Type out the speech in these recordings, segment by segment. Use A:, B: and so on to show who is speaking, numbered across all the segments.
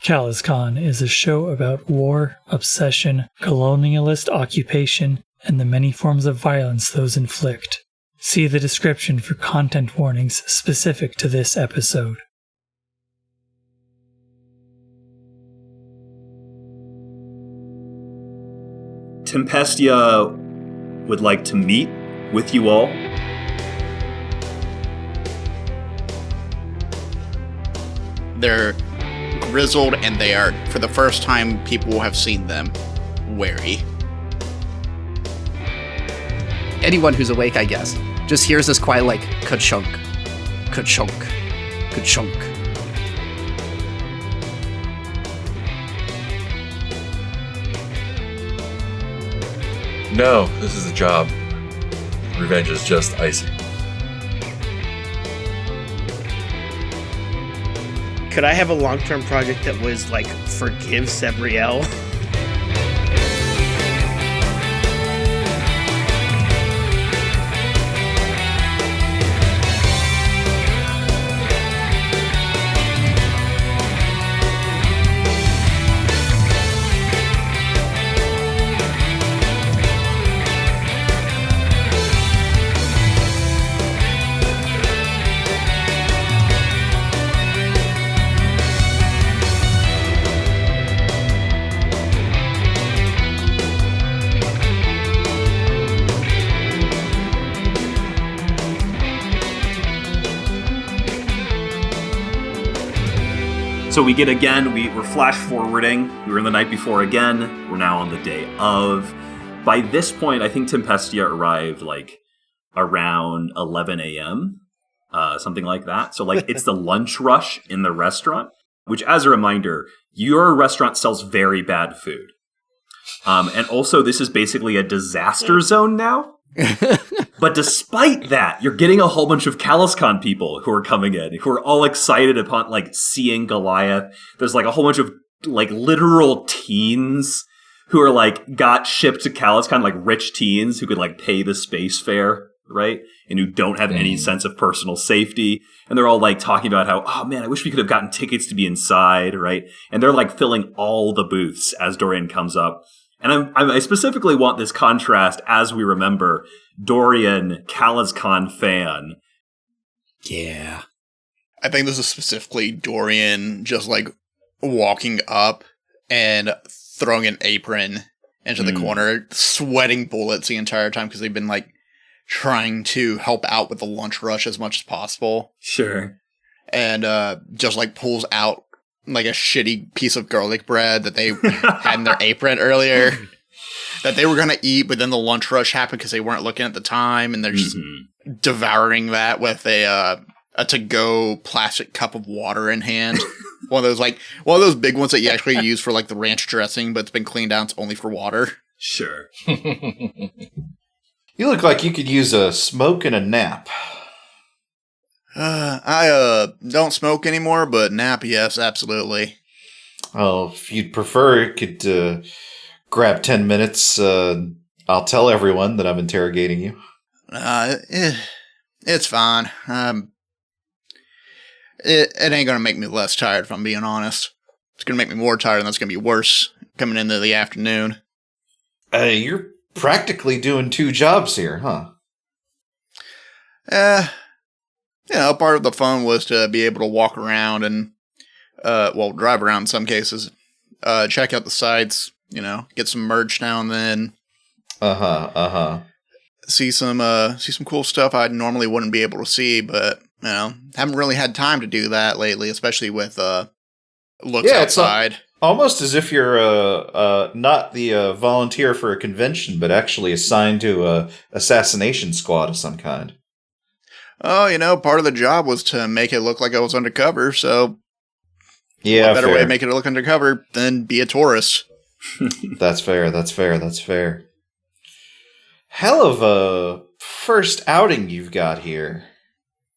A: CalazCon is a show about war, obsession, colonialist occupation, and the many forms of violence those inflict. See the description for content warnings specific to this episode.
B: Tempestia would like to meet with you all.
C: They're grizzled, and they are, for the first time, people have seen them wary.
D: Anyone who's awake, I guess, just hears this quiet like, ka-chunk, ka-chunk, ka-chunk.
E: No, this is a job. Revenge is just icing.
F: Could I have a long-term project that was like, forgive Sebriel?
B: So we get again, we're flash forwarding. We were in the night before again. We're now on the day of. By this point, I think Tempestia arrived like around 11 a.m., something like that. So like it's the lunch rush in the restaurant, which as a reminder, your restaurant sells very bad food. And also this is basically a disaster zone now. But despite that, you're getting a whole bunch of CalazCon people who are coming in, who are all excited upon like seeing Goliath. There's like a whole bunch of like literal teens who are like got shipped to CalazCon, like rich teens who could like pay the space fare, right? And who don't have any sense of personal safety. And they're all like talking about how, oh man, I wish we could have gotten tickets to be inside, right? And they're like filling all the booths as Dorian comes up. And I specifically want this contrast as we remember Dorian, CalazCon fan.
D: Yeah.
C: I think this is specifically Dorian just like walking up and throwing an apron into the corner, sweating bullets the entire time because they've been like trying to help out with the lunch rush as much as possible.
B: Sure.
C: And just like pulls out like a shitty piece of garlic bread that they had in their apron earlier that they were going to eat, but then the lunch rush happened because they weren't looking at the time, and they're just devouring that with a to-go plastic cup of water in hand. one of those big ones that you actually use for like the ranch dressing, but it's been cleaned out. It's only for water.
B: Sure.
G: You look like you could use a smoke and a nap.
C: I don't smoke anymore, but nap, yes, absolutely.
G: Oh, if you'd prefer, you could grab 10 minutes. I'll tell everyone that I'm interrogating you.
C: It's fine. It ain't gonna make me less tired, if I'm being honest. It's gonna make me more tired, and that's gonna be worse coming into the afternoon.
G: You're practically doing two jobs here, huh?
C: Part of the fun was to be able to walk around and, drive around in some cases, check out the sites, get some merch now and then. See some cool stuff I normally wouldn't be able to see, but, haven't really had time to do that lately, especially with, looks outside.
G: It's almost as if you're, not the, volunteer for a convention, but actually assigned to a assassination squad of some kind.
C: Oh, part of the job was to make it look like I was undercover, so
G: yeah,
C: what better way to make it look undercover than be a tourist?
G: That's fair. Hell of a first outing you've got here,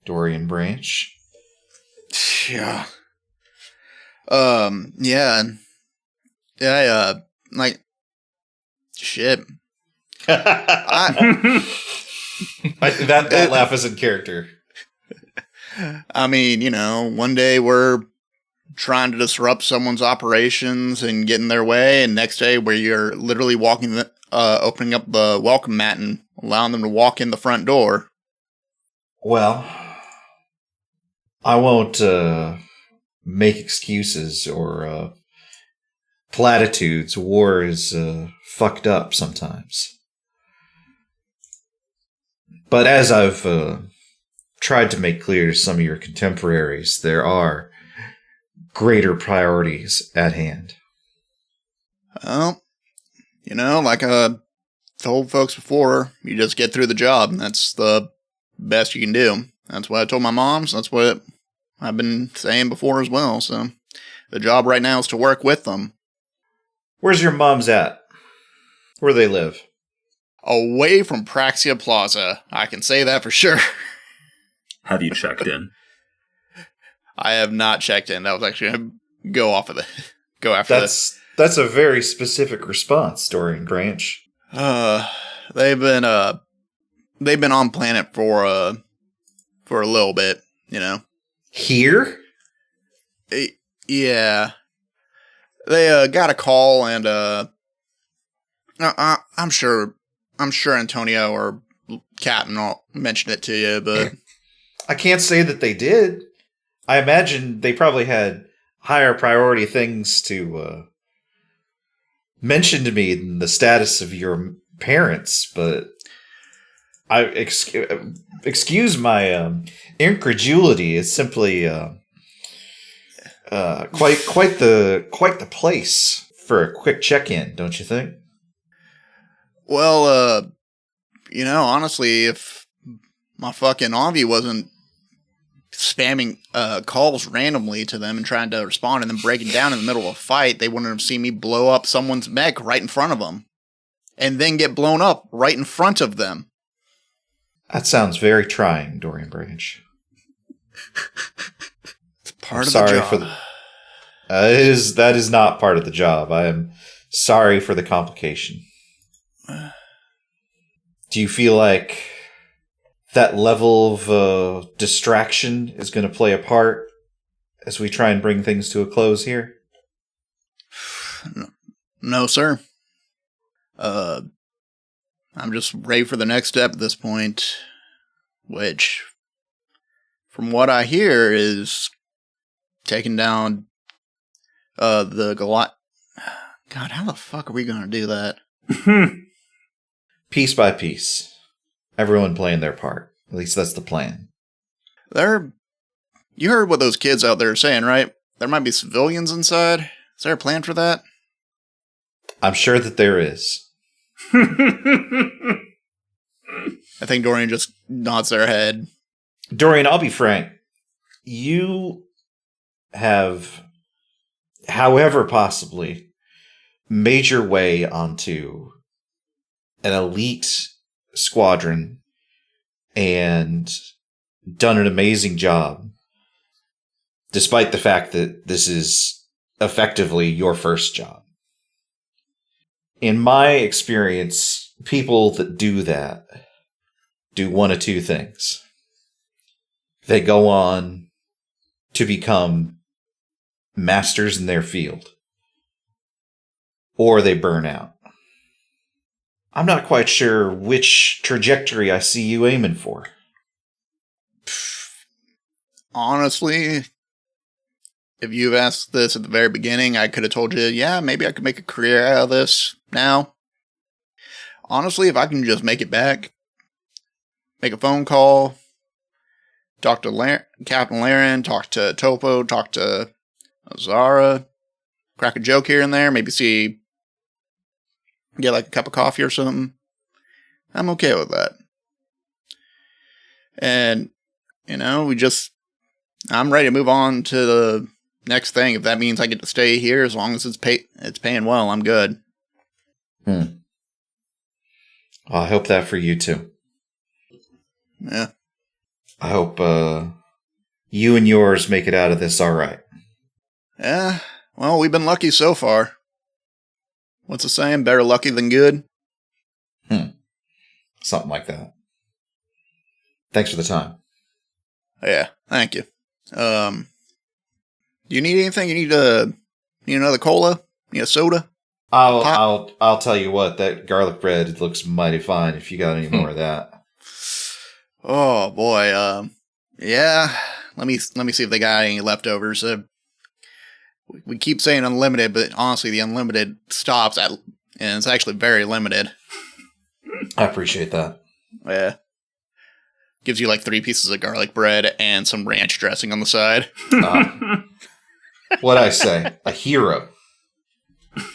G: Dorian Branch.
C: Yeah. Yeah. Shit.
G: That laugh is in character.
C: I mean, one day we're trying to disrupt someone's operations and get in their way, and next day where you're literally opening up the welcome mat and allowing them to walk in the front door.
G: Well, I won't make excuses or platitudes. War is fucked up sometimes. But as I've tried to make clear to some of your contemporaries, there are greater priorities at hand.
C: Well, like I told folks before, you just get through the job, and that's the best you can do. That's what I told my moms. That's what I've been saying before as well. So the job right now is to work with them.
G: Where's your mom's at? Where do they live?
C: Away from Praxia Plaza. I can say that for sure.
B: Have you checked in?
C: I have not checked in. That was actually going to go after this.
G: That's a very specific response, Dorian Granch.
C: They've been on planet for a little bit,
G: Here?
C: Yeah. They got a call, and I'm sure Antonio or Captain will mention it to you, but
G: I can't say that they did. I imagine they probably had higher priority things to mention to me than the status of your parents, but excuse my incredulity. It's simply quite the place for a quick check-in, don't you think?
C: Well, honestly, if my fucking Avi wasn't spamming calls randomly to them and trying to respond and then breaking down in the middle of a fight, they wouldn't have seen me blow up someone's mech right in front of them and then get blown up right in front of them.
G: That sounds very trying, Dorian Branch.
C: It's part of the job.
G: That is not part of the job. I am sorry for the complication. Do you feel like that level of distraction is going to play a part as we try and bring things to a close here?
C: No, sir. I'm just ready for the next step at this point, which, from what I hear, is taking down the Goliath. God, how the fuck are we going to do that?
G: Piece by piece. Everyone playing their part. At least that's the plan.
C: You heard what those kids out there are saying, right? There might be civilians inside. Is there a plan for that?
G: I'm sure that there is.
C: I think Dorian just nods their head.
G: Dorian, I'll be frank. You have, however possibly, made your way onto an elite squadron and done an amazing job, despite the fact that this is effectively your first job. In my experience, people that do that do one of two things. They go on to become masters in their field, or they burn out. I'm not quite sure which trajectory I see you aiming for.
C: Honestly, if you've asked this at the very beginning, I could have told you, yeah, maybe I could make a career out of this now. Honestly, if I can just make it back, make a phone call, talk to Captain Laren, talk to Topo, talk to Zara, crack a joke here and there, maybe get like a cup of coffee or something, I'm okay with that. And, I'm ready to move on to the next thing. If that means I get to stay here, as long as it's paying well, I'm good.
G: Well, I hope that for you too.
C: Yeah.
G: I hope you and yours make it out of this all right.
C: Yeah, well, we've been lucky so far. What's the saying? Better lucky than good?
G: Something like that. Thanks for the time.
C: Yeah, thank you. Do Do you need anything? You need another cola? You need a soda?
G: I'll tell you what, that garlic bread looks mighty fine if you got any more of that.
C: Oh boy, yeah. Let me see if they got any leftovers. We keep saying unlimited, but honestly, the unlimited stops at, and it's actually very limited.
G: I appreciate that.
C: Yeah. Gives you like 3 pieces of garlic bread and some ranch dressing on the side.
G: What'd I say? A hero.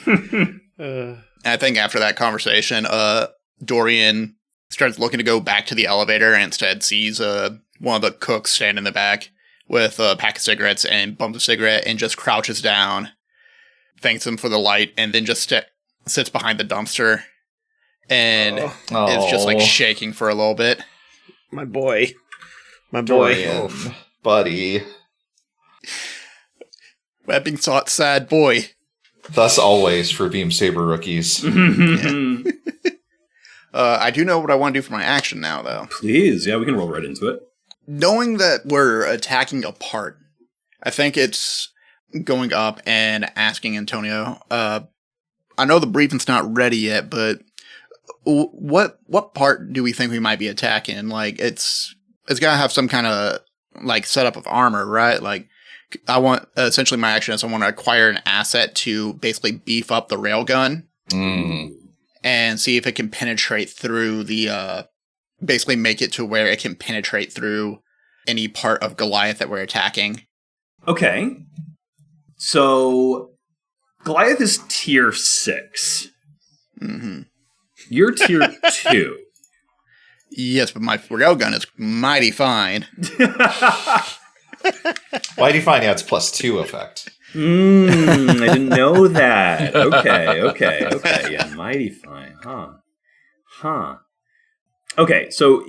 C: I think after that conversation, Dorian starts looking to go back to the elevator and instead sees one of the cooks stand in the back with a pack of cigarettes and bums a cigarette and just crouches down, thanks him for the light, and then just sits behind the dumpster and is just like shaking for a little bit.
F: My boy.
G: Dorian, buddy.
C: Webbing sought sad boy.
G: Thus always for Beam Saber rookies.
C: Yeah. I do know what I want to do for my action now, though.
B: Please, yeah, we can roll right into it.
C: Knowing that we're attacking a part, I think it's going up and asking Antonio, I know the briefing's not ready yet, but what part do we think we might be attacking? Like, it's got to have some kind of, like, setup of armor, right? Like, I want, essentially my action is I want to acquire an asset to basically beef up the railgun and see if it can penetrate through the, basically make it to where it can penetrate through any part of Goliath that we're attacking.
B: Okay. So, Goliath is tier 6.
C: Mm-hmm.
B: You're tier 2.
C: Yes, but my railgun is mighty fine.
G: Why do you find out it's +2 effect?
B: I didn't know that. Okay. Yeah, mighty fine. Huh. Okay, so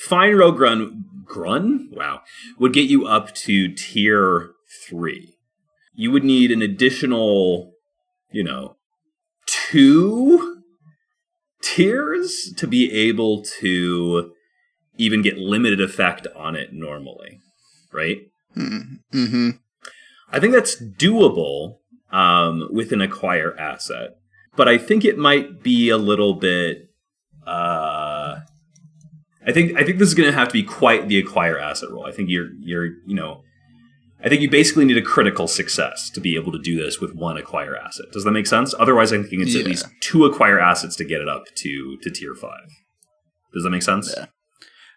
B: fine grun? Wow. Would get you up to tier 3. You would need an additional, 2 tiers to be able to even get limited effect on it normally, right?
C: Mm-hmm.
B: I think that's doable with an acquire asset, but I think it might be a little bit. I think this is going to have to be quite the acquire asset roll. I think I think you basically need a critical success to be able to do this with one acquire asset. Does that make sense? Otherwise, I think it's at least 2 acquire assets to get it up to tier 5. Does that make sense?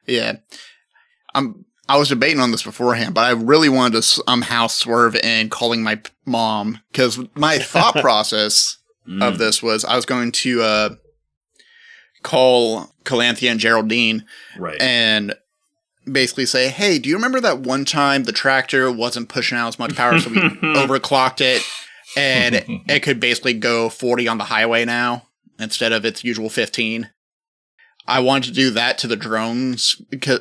C: Yeah. I was debating on this beforehand, but I really wanted to somehow swerve in calling my mom, because my thought process of this was I was going to call Calanthea and Geraldine and basically say, hey, do you remember that one time the tractor wasn't pushing out as much power, so we overclocked it, and it could basically go 40 on the highway now instead of its usual 15? I wanted to do that to the drones. Because,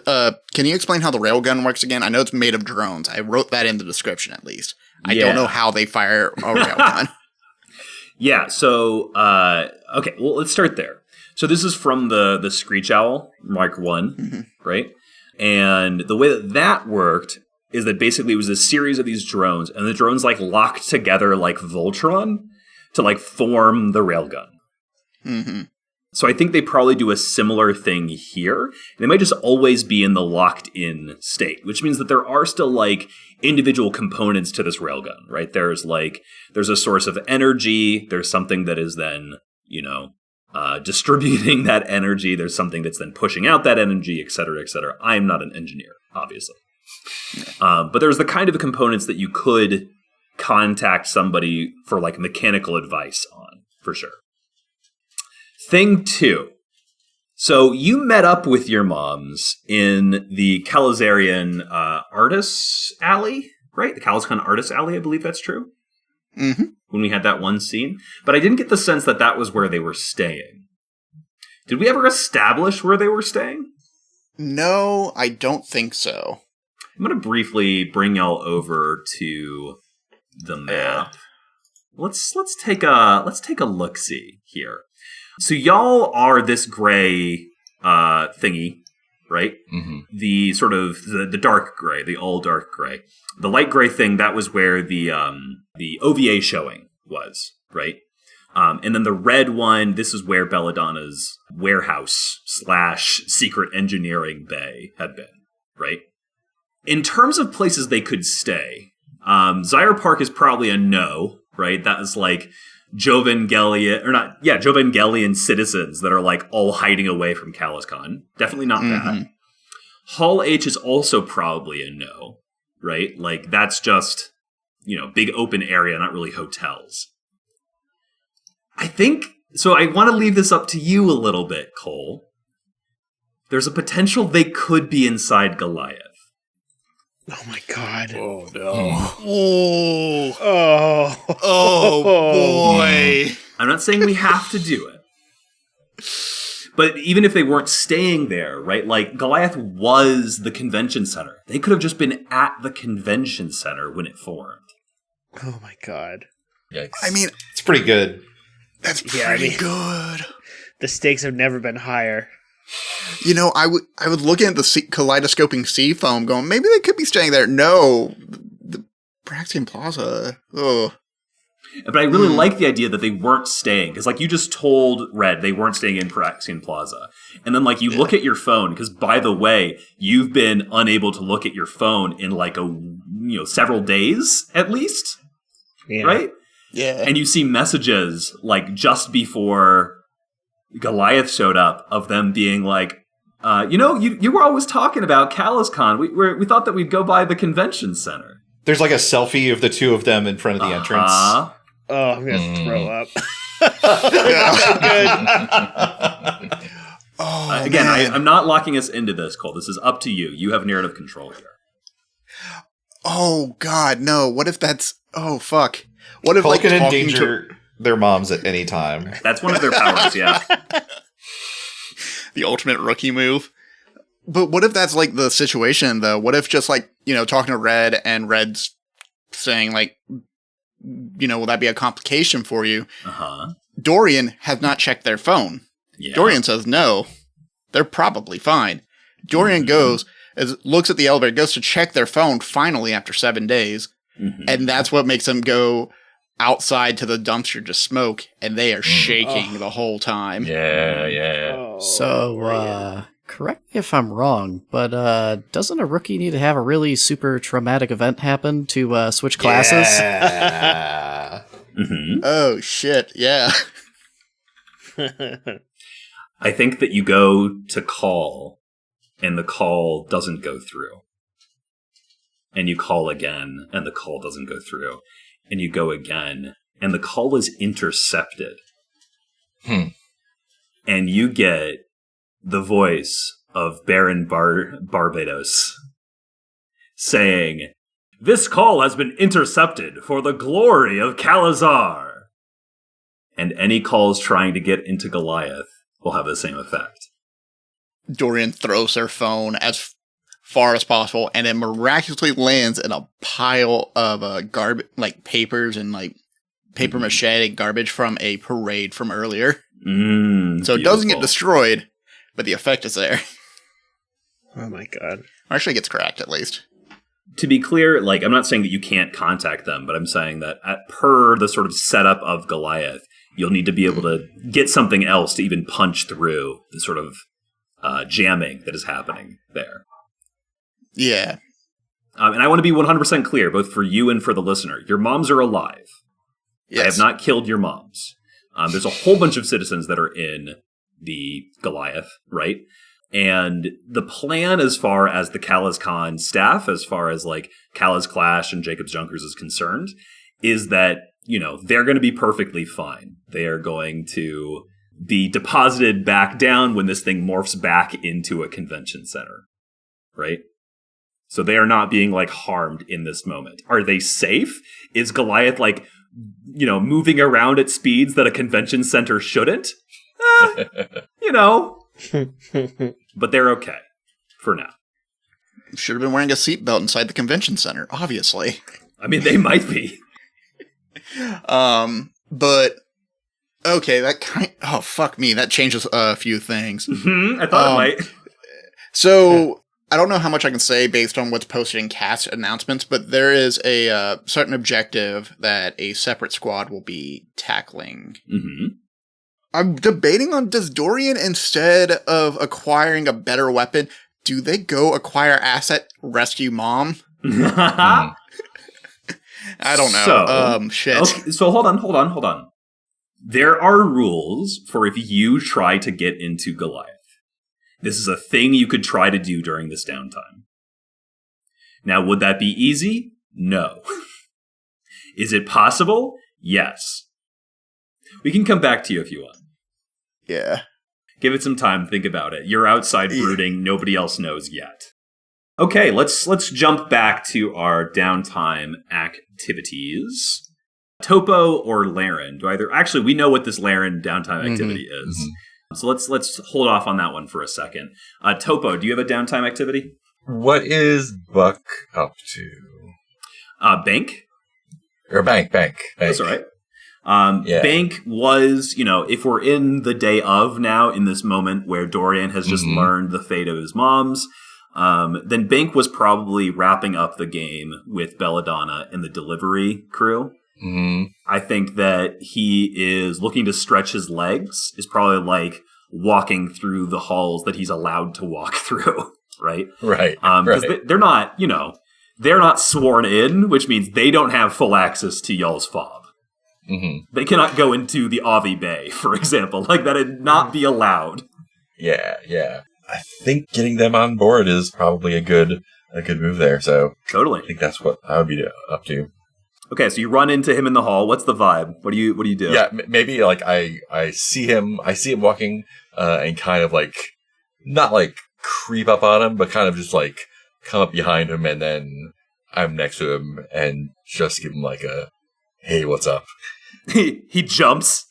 C: can you explain how the railgun works again? I know it's made of drones. I wrote that in the description, at least. I don't know how they fire a railgun.
B: Yeah, so, okay, well, let's start there. So this is from the Screech Owl Mark 1, right? And the way that worked is that basically it was a series of these drones, and the drones, like, locked together like Voltron to, like, form the railgun.
C: Mm-hmm.
B: So I think they probably do a similar thing here. They might just always be in the locked-in state, which means that there are still, like, individual components to this railgun, right? There's a source of energy. There's something that is then, distributing that energy. There's something that's then pushing out that energy, et cetera, et cetera. I am not an engineer, obviously. But there's the kind of components that you could contact somebody for, like, mechanical advice on, for sure. Thing 2. So you met up with your moms in the Calazarian Artists Alley, right? The CalazCon Artists Alley, I believe that's true.
C: Mm-hmm.
B: When we had that one scene. But I didn't get the sense that that was where they were staying. Did we ever establish where they were staying?
C: No, I don't think so.
B: I'm going to briefly bring y'all over to the map. Let's take a look-see here. So y'all are this gray thingy, right?
E: Mm-hmm.
B: The sort of the dark gray, the all dark gray. The light gray thing, that was where the OVA showing was, right? And then the red one, this is where Belladonna's warehouse / secret engineering bay had been, right? In terms of places they could stay, Zyre Park is probably a no, right? That is like Jovangelian citizens that are like all hiding away from CalazCon. Definitely not that. Hall H is also probably a no, right? Like that's just, big open area, not really hotels. I think, so I want to leave this up to you a little bit, Cole. There's a potential they could be inside Goliath.
F: Oh my god.
C: Oh no.
F: Oh
C: boy.
B: I'm not saying we have to do it. But even if they weren't staying there, right? Like, Goliath was the convention center. They could have just been at the convention center when it formed.
F: Oh my god.
E: Yikes.
C: I mean,
G: It's pretty good.
C: that's pretty good.
F: The stakes have never been higher.
C: I would look at the kaleidoscoping sea foam going, maybe they could be staying there. No. The Praxian Plaza. Oh.
B: But I really like the idea that they weren't staying. Because, like, you just told Red they weren't staying in Praxian Plaza. And then, like, you look at your phone. Because, by the way, you've been unable to look at your phone in, like, several days, at least.
F: Yeah.
B: Right?
C: Yeah.
B: And you see messages, like, just before Goliath showed up, of them being like, you were always talking about CalazCon. We thought that we'd go by the convention center.
G: There's like a selfie of the two of them in front of the entrance.
F: Oh, I'm going to throw up. Good.
C: Oh,
B: Again,
C: man.
B: I'm not locking us into this, Cole. This is up to you. You have narrative control here.
C: Oh, God, no. What if that's... Oh, fuck. What if,
G: Cole
C: like,
G: can
C: talking
G: endanger their moms at any time.
B: That's one of their powers, yeah.
C: the ultimate rookie move? But what if that's, like, the situation, though? What if just, like, talking to Red and Red's saying, like, will that be a complication for you?
B: Uh-huh.
C: Dorian has not checked their phone.
B: Yeah.
C: Dorian says no. They're probably fine. Dorian goes, looks at the elevator, goes to check their phone finally after 7 days.
B: Mm-hmm.
C: And that's what makes them go outside to the dumpster to smoke. And they are shaking the whole time.
E: Yeah.
F: Oh,
D: So, correct me if I'm wrong, but doesn't a rookie need to have a really super traumatic event happen to switch classes?
G: Yeah.
B: Mm-hmm.
C: Oh, shit. Yeah.
B: I think that you go to call, and the call doesn't go through. And you call again, and the call doesn't go through. And you go again, and the call is intercepted. And you get the voice of Baron Barbados saying, "This call has been intercepted for the glory of Calazar." And any calls trying to get into Goliath will have the same effect.
C: Dorian throws their phone as far as possible, and it miraculously lands in a pile of garbage, like papers and like paper mache garbage from a parade from earlier. So it doesn't get destroyed, but the effect is there.
F: Oh my god.
C: Or actually gets cracked, at least.
B: To be clear, like, I'm not saying that you can't contact them, but I'm saying that per the sort of setup of Goliath, you'll need to be able to get something else to even punch through the sort of jamming that is happening there.
C: Yeah.
B: And I want to be 100% clear, both for you and for the listener. Your moms are alive.
C: Yes.
B: I have not killed your moms. There's a whole bunch of citizens that are in the Goliath, right? And the plan as far as the CalazCon staff, as far as like Calaz Clash and Jacob's Junkers is concerned, is that, they're going to be perfectly fine. They are going to be deposited back down when this thing morphs back into a convention center, right? So they are not being like harmed in this moment. Are they safe? Is Goliath like, moving around at speeds that a convention center shouldn't? But they're okay for now.
C: Should have been wearing a seatbelt inside the convention center, obviously.
B: I mean, they might be.
C: But okay, oh fuck me, that changes a few things.
B: I thought it might.
C: So I don't know how much I can say based on what's posted in cast announcements, but there is a certain objective that a separate squad will be tackling.
B: Mm-hmm.
C: I'm debating on, does Dorian, instead of acquiring a better weapon, do they go acquire asset, rescue mom? I don't know. Shit.
B: Okay, so hold on. There are rules for if you try to get into Goliath. This is a thing you could try to do during this downtime. Now, would that be easy? No. Is it possible? Yes. We can come back to you if you want.
C: Yeah.
B: Give it some time, think about it. You're outside brooding, nobody else knows yet. Okay, let's jump back to our downtime activities. Topo or Laren? Actually, we know what this Laren downtime activity is. Mm-hmm. So let's hold off on that one for a second. Topo, do you have a downtime activity?
E: What is Buck up to?
B: Bank?
E: Or bank.
B: That's all right. Bank was, if we're in the day of now, in this moment where Dorian has just learned the fate of his moms, then Bank was probably wrapping up the game with Belladonna and the delivery crew. Mm-hmm. I think that he is looking to stretch his legs, is probably like walking through the halls that he's allowed to walk through, right?
E: Right.
B: Because they're not, they're not sworn in, which means they don't have full access to y'all's fob. Mm-hmm. They cannot go into the Avi Bay, for example. Like, that would not be allowed.
E: Yeah. I think getting them on board is probably a good move there. So
B: totally,
E: I think that's what I would be up to.
B: Okay, so you run into him in the hall. What's the vibe? What do you do?
E: Yeah, maybe like I see him walking and kind of like not like creep up on him, but kind of just like come up behind him, and then I'm next to him and just give him like a, hey, what's up?
B: He jumps.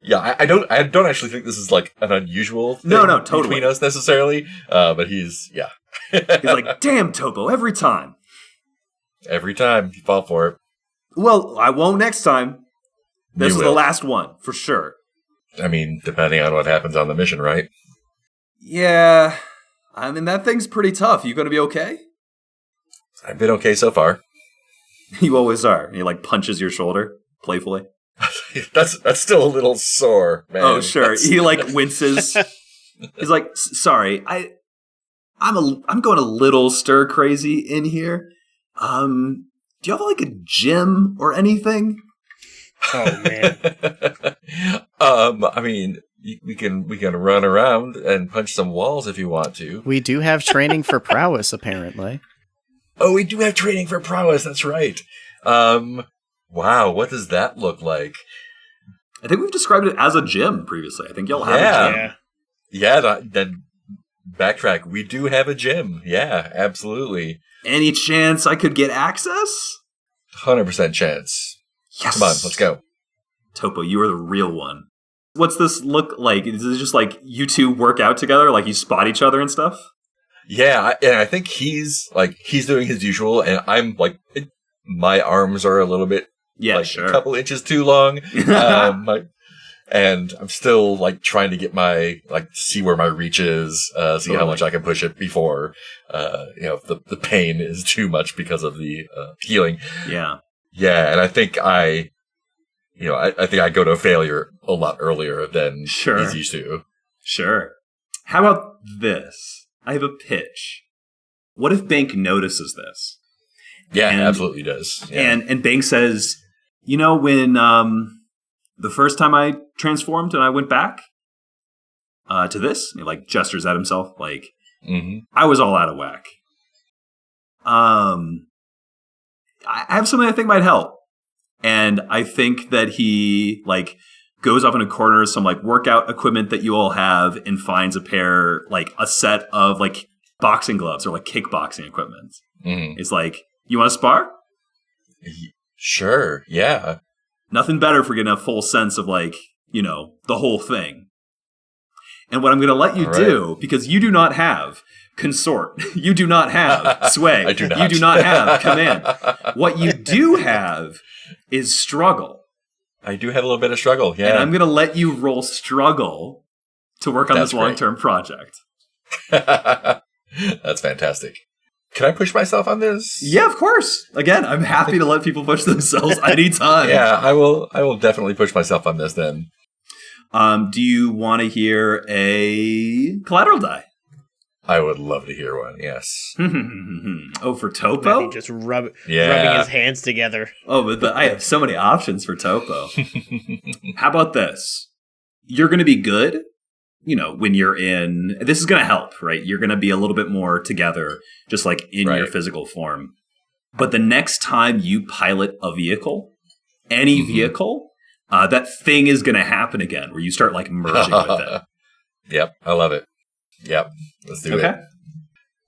E: Yeah, I don't actually think this is like an unusual thing
B: totally
E: between us necessarily. But he's
B: like, damn, Topo, every time
E: you fall for it.
B: Well, I won't next time. This is the last one for sure.
E: I mean, depending on what happens on the mission, right?
B: Yeah, I mean that thing's pretty tough. You gonna be okay?
E: I've been okay so far.
B: You always are. He like punches your shoulder playfully.
E: That's still a little sore, man.
B: Oh, sure. He like winces. He's like, sorry, I'm going a little stir crazy in here. Do you have like a gym or anything?
F: Oh man.
E: I mean, we can run around and punch some walls if you want to.
D: We do have training for prowess, apparently.
E: Oh, we do have training for prowess. That's right. Wow, what does that look like?
B: I think we've described it as a gym previously. I think y'all have a gym.
E: Yeah, then backtrack. We do have a gym. Yeah, absolutely.
B: Any chance I could get access?
E: 100% chance.
B: Yes.
E: Come on, let's go.
B: Topo, you are the real one. What's this look like? Is it just like you two work out together? Like you spot each other and stuff?
E: Yeah, and I think he's doing his usual, and I'm like, my arms are a little bit, a couple inches too long, and I'm still like trying to get my see where my reach is, see how much I can push it before, the pain is too much because of the healing.
B: Yeah,
E: and I think I think I go to failure a lot earlier than he's used to.
B: Sure. How about this? I have a pitch. What if Bank notices this?
E: Yeah, absolutely does. Yeah.
B: And Bank says, when the first time I transformed and I went back to this, he like gestures at himself, like, I was all out of whack. I have something I think might help. And I think that he like goes off in a corner, some like workout equipment that you all have, and finds a set of like boxing gloves or like kickboxing equipment. It's like, you want to spar?
E: Sure, yeah.
B: Nothing better for getting a full sense of like, the whole thing. And what I'm going to let you do, because you do not have consort, you do not have sway,
E: I do not.
B: You do not have command. What you do have is struggle.
E: I do have a little bit of struggle, yeah.
B: And I'm going to let you roll struggle to work on this long-term project.
E: That's fantastic. Can I push myself on this?
B: Yeah, of course. Again, I'm happy to let people push themselves anytime.
E: Yeah, I will definitely push myself on this then.
B: Do you want to hear a collateral die?
E: I would love to hear one, yes.
B: Oh, for Topo?
F: Just rubbing his hands together.
B: Oh, but I have so many options for Topo. How about this? You're going to be good, when you're in... This is going to help, right? You're going to be a little bit more together, just like in your physical form. But the next time you pilot a vehicle, any vehicle, that thing is going to happen again, where you start like merging with it.
E: Yep, I love it. Yep, let's do it.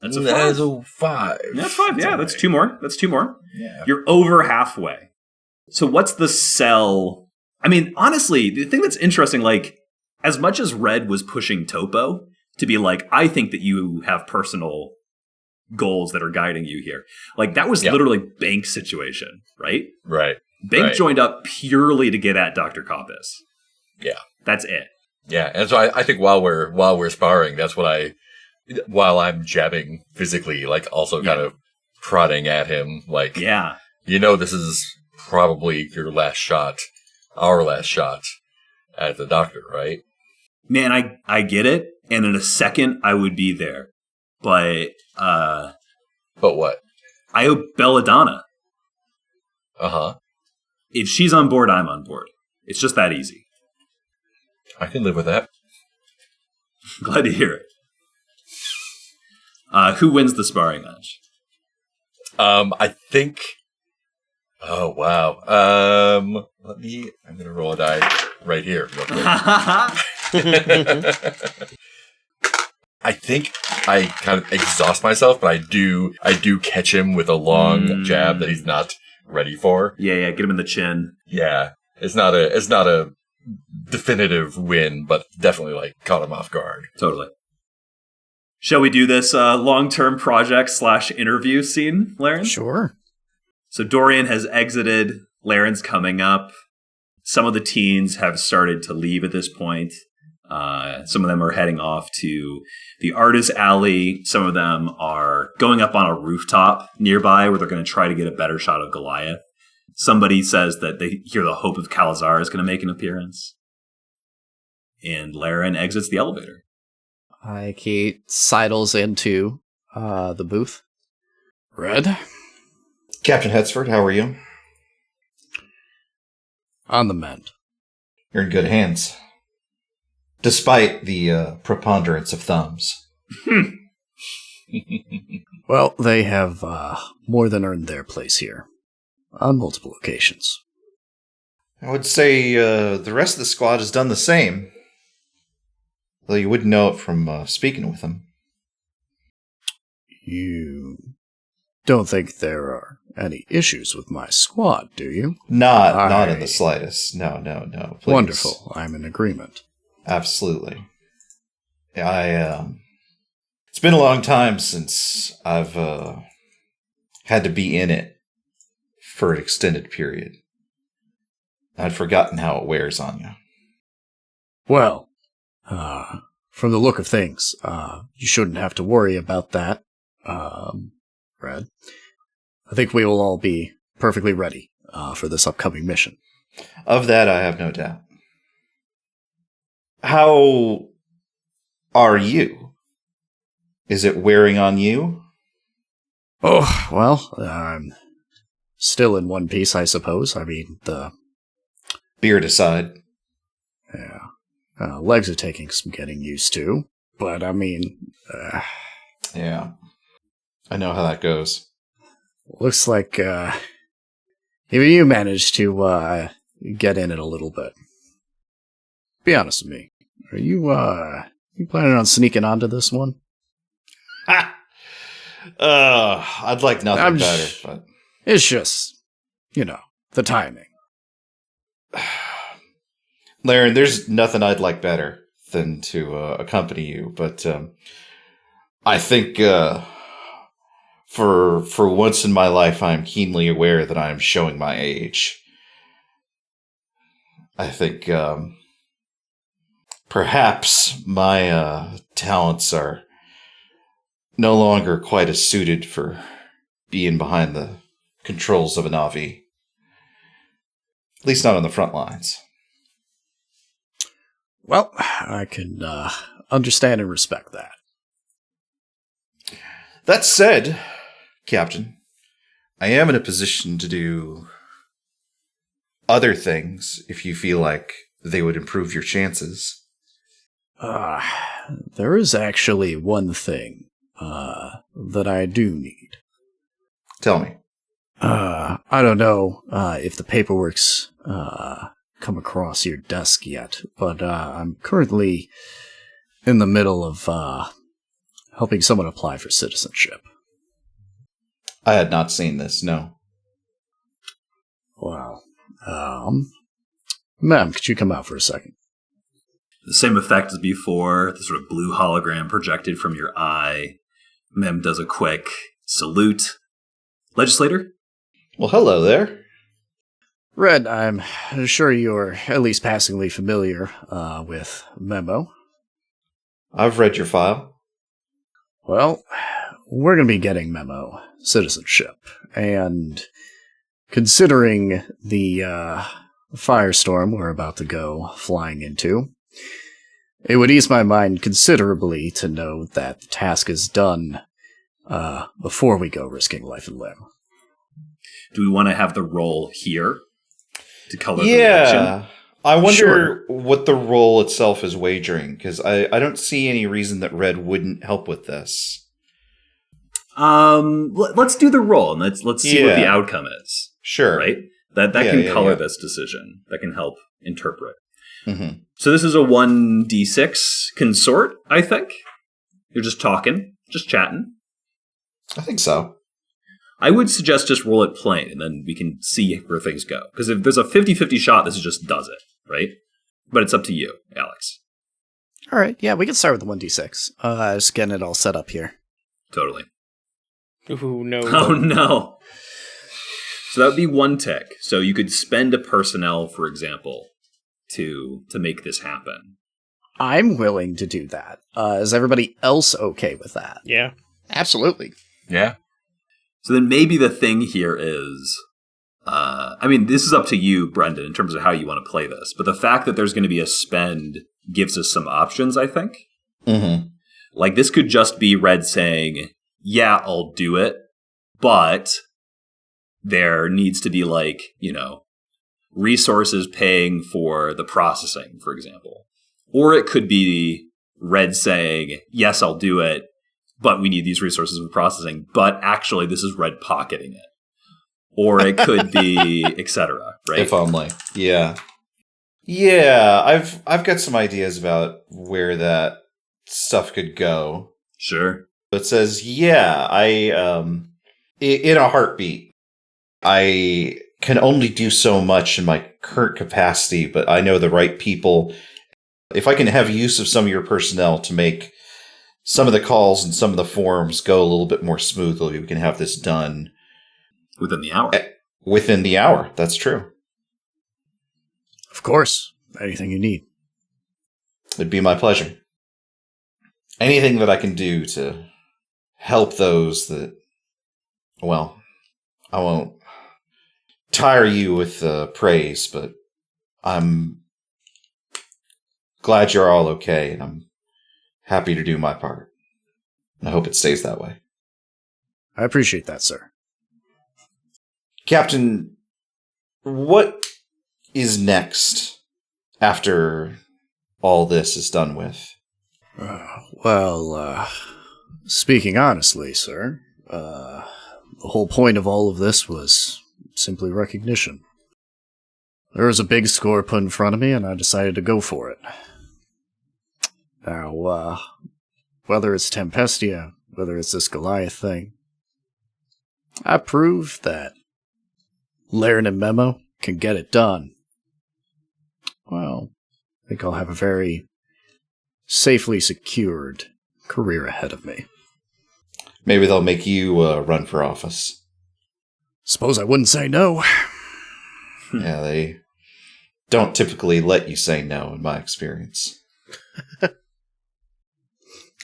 B: That's a 5.
E: That's a 5.
B: That's 5. Yeah, that's 2 more. That's 2 more.
E: Yeah.
B: You're over halfway. So what's the sell? I mean, honestly, the thing that's interesting, like, as much as Red was pushing Topo to be like, I think that you have personal goals that are guiding you here. Like, that was literally Bank's situation, right?
E: Right.
B: Bank joined up purely to get at Dr. Coppus.
E: Yeah.
B: That's it.
E: Yeah, and so I think while we're sparring, that's what while I'm jabbing physically, like also kind of prodding at him, like, this is probably your last shot, our last shot at the doctor, right?
B: Man, I get it, and in a second I would be there, but
E: what?
B: I owe Belladonna. If she's on board, I'm on board. It's just that easy.
E: I can live with that.
B: Glad to hear it. Who wins the sparring match?
E: I think... Oh, wow. I'm going to roll a die right here real quick. I think I kind of exhaust myself, but I do catch him with a long jab that he's not ready for.
B: Yeah, get him in the chin.
E: Yeah. It's not a definitive win, but definitely like caught him off guard.
B: Totally. Shall we do this long-term project / interview scene, Laren?
D: Sure.
B: So Dorian has exited. Laren's coming up. Some of the teens have started to leave at this point. Some of them are heading off to the artist alley. Some of them are going up on a rooftop nearby where they're going to try to get a better shot of Goliath. Somebody says that they hear the hope of Calazar is going to make an appearance. And Laren exits the elevator.
D: He sidles into the booth. Red?
G: Captain Hetzford, how are you?
D: On the mend.
G: You're in good hands. Despite the preponderance of thumbs.
D: Well, they have more than earned their place here. On multiple occasions.
G: I would say the rest of the squad has done the same. Though you wouldn't know it from speaking with them.
D: You don't think there are any issues with my squad, do you?
G: Not in the slightest. No. Please.
D: Wonderful. I'm in agreement.
G: Absolutely. It's been a long time since I've had to be in it for an extended period. I'd forgotten how it wears on you.
D: Well, from the look of things, you shouldn't have to worry about that, Red. I think we will all be perfectly ready for this upcoming mission.
G: Of that, I have no doubt. How are you? Is it wearing on you?
D: Oh, well, I'm still in one piece, I suppose. I mean, the...
G: Beard aside.
D: Yeah. Legs are taking some getting used to, but I mean...
G: Yeah. I know how that goes.
D: Looks like even you managed to get in it a little bit. Be honest with me. Are you planning on sneaking onto this one?
G: I'd like nothing better, but...
D: It's just, the timing.
G: Laren, there's nothing I'd like better than to accompany you, but I think for once in my life, I'm keenly aware that I am showing my age. I think perhaps my talents are no longer quite as suited for being behind the controls of a Na'vi. At least not on the front lines.
D: Well, I can understand and respect that.
G: That said, Captain, I am in a position to do other things if you feel like they would improve your chances.
D: There is actually one thing that I do need.
G: Tell me.
D: I don't know if the paperwork's come across your desk yet, but I'm currently in the middle of helping someone apply for citizenship.
G: I had not seen this, no.
D: Wow. Ma'am, could you come out for a second?
B: The same effect as before, the sort of blue hologram projected from your eye. Mem does a quick salute. Legislator?
G: Well, hello there.
D: Red, I'm sure you're at least passingly familiar with Memo.
G: I've read your file.
D: Well, we're going to be getting Memo citizenship, and considering the firestorm we're about to go flying into, it would ease my mind considerably to know that the task is done before we go risking life and limb.
B: Do we want to have the roll here to color the reaction?
G: I wonder
D: Sure.
G: what the role itself is wagering, because I don't see any reason that Red wouldn't help with this.
B: Let's do the roll and let's see what the outcome is.
G: Sure.
B: Right? That can color this decision. That can help interpret.
G: Mm-hmm.
B: So this is a 1d6 consort, I think. You're just talking, just chatting.
G: I think so.
B: I would suggest just roll it plain, and then we can see where things go. Because if there's a 50-50 shot, this just does it, right? But it's up to you, Alex.
D: All right, yeah, we can start with the 1d6. Just getting it all set up here.
B: Totally.
F: Ooh, no.
B: Oh, no. So that would be one tick. So you could spend a personnel, for example, to make this happen.
D: I'm willing to do that. Is everybody else okay with that?
F: Yeah.
C: Absolutely.
E: Yeah.
B: So then maybe the thing here is, this is up to you, Brendan, in terms of how you want to play this. But the fact that there's going to be a spend gives us some options, I think.
G: Mm-hmm.
B: Like, this could just be Red saying, yeah, I'll do it, but there needs to be, resources paying for the processing, for example. Or it could be Red saying, yes, I'll do it, but we need these resources for processing, but actually this is Red pocketing it. Or it could be, etc. Right?
G: If only. Yeah. Yeah, I've got some ideas about where that stuff could go.
B: Sure.
G: It says, yeah, in a heartbeat, I can only do so much in my current capacity, but I know the right people. If I can have use of some of your personnel to make some of the calls and some of the forms go a little bit more smoothly, we can have this done.
B: Within the hour.
G: Within the hour, that's true.
D: Of course. Anything you need.
G: It'd be my pleasure. Anything that I can do to help those that, well, I won't tire you with praise, but I'm glad you're all okay, and I'm happy to do my part. And I hope it stays that way.
D: I appreciate that, sir.
G: Captain, what is next after all this is done with?
D: Speaking honestly, sir, the whole point of all of this was simply recognition. There was a big score put in front of me, and I decided to go for it. Now, whether it's Tempestia, whether it's this Goliath thing, I proved that Laren and Memo can get it done. Well, I think I'll have a very safely secured career ahead of me.
G: Maybe they'll make you run for office.
D: Suppose I wouldn't say no.
G: Yeah, they don't typically let you say no, in my experience.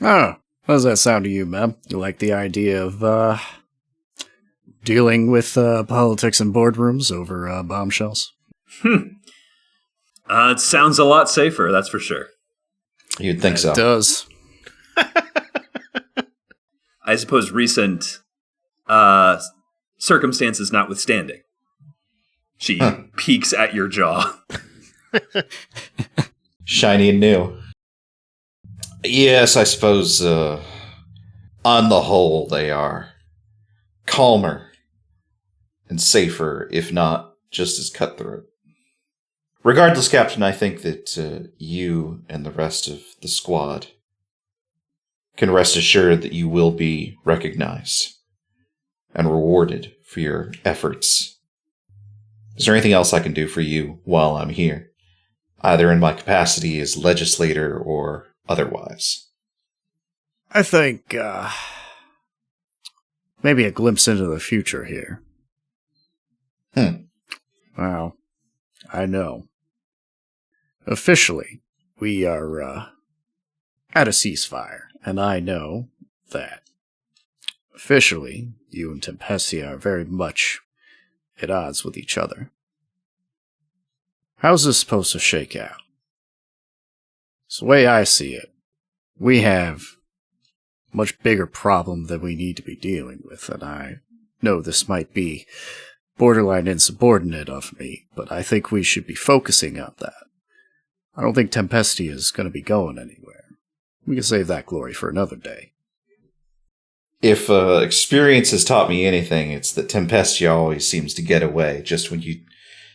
D: Oh, How does that sound to you, Meb? You like the idea of dealing with politics in boardrooms over bombshells?
B: It sounds a lot safer, that's for sure.
G: You'd think so.
D: It does.
B: I suppose recent circumstances notwithstanding. She peeks at your jaw.
G: Shiny and new. Yes, I suppose, on the whole, they are calmer and safer, if not just as cutthroat. Regardless, Captain, I think that you and the rest of the squad can rest assured that you will be recognized and rewarded for your efforts. Is there anything else I can do for you while I'm here, either in my capacity as legislator or otherwise?
D: I think maybe a glimpse into the future here. Wow. I know. Officially, we are at a ceasefire, and I know that officially you and Tempestia are very much at odds with each other. How's this supposed to shake out? It's the way I see it. We have a much bigger problem that we need to be dealing with, and I know this might be borderline insubordinate of me, but I think we should be focusing on that. I don't think Tempestia is going to be going anywhere. We can save that glory for another day.
G: If experience has taught me anything, it's that Tempestia always seems to get away just when you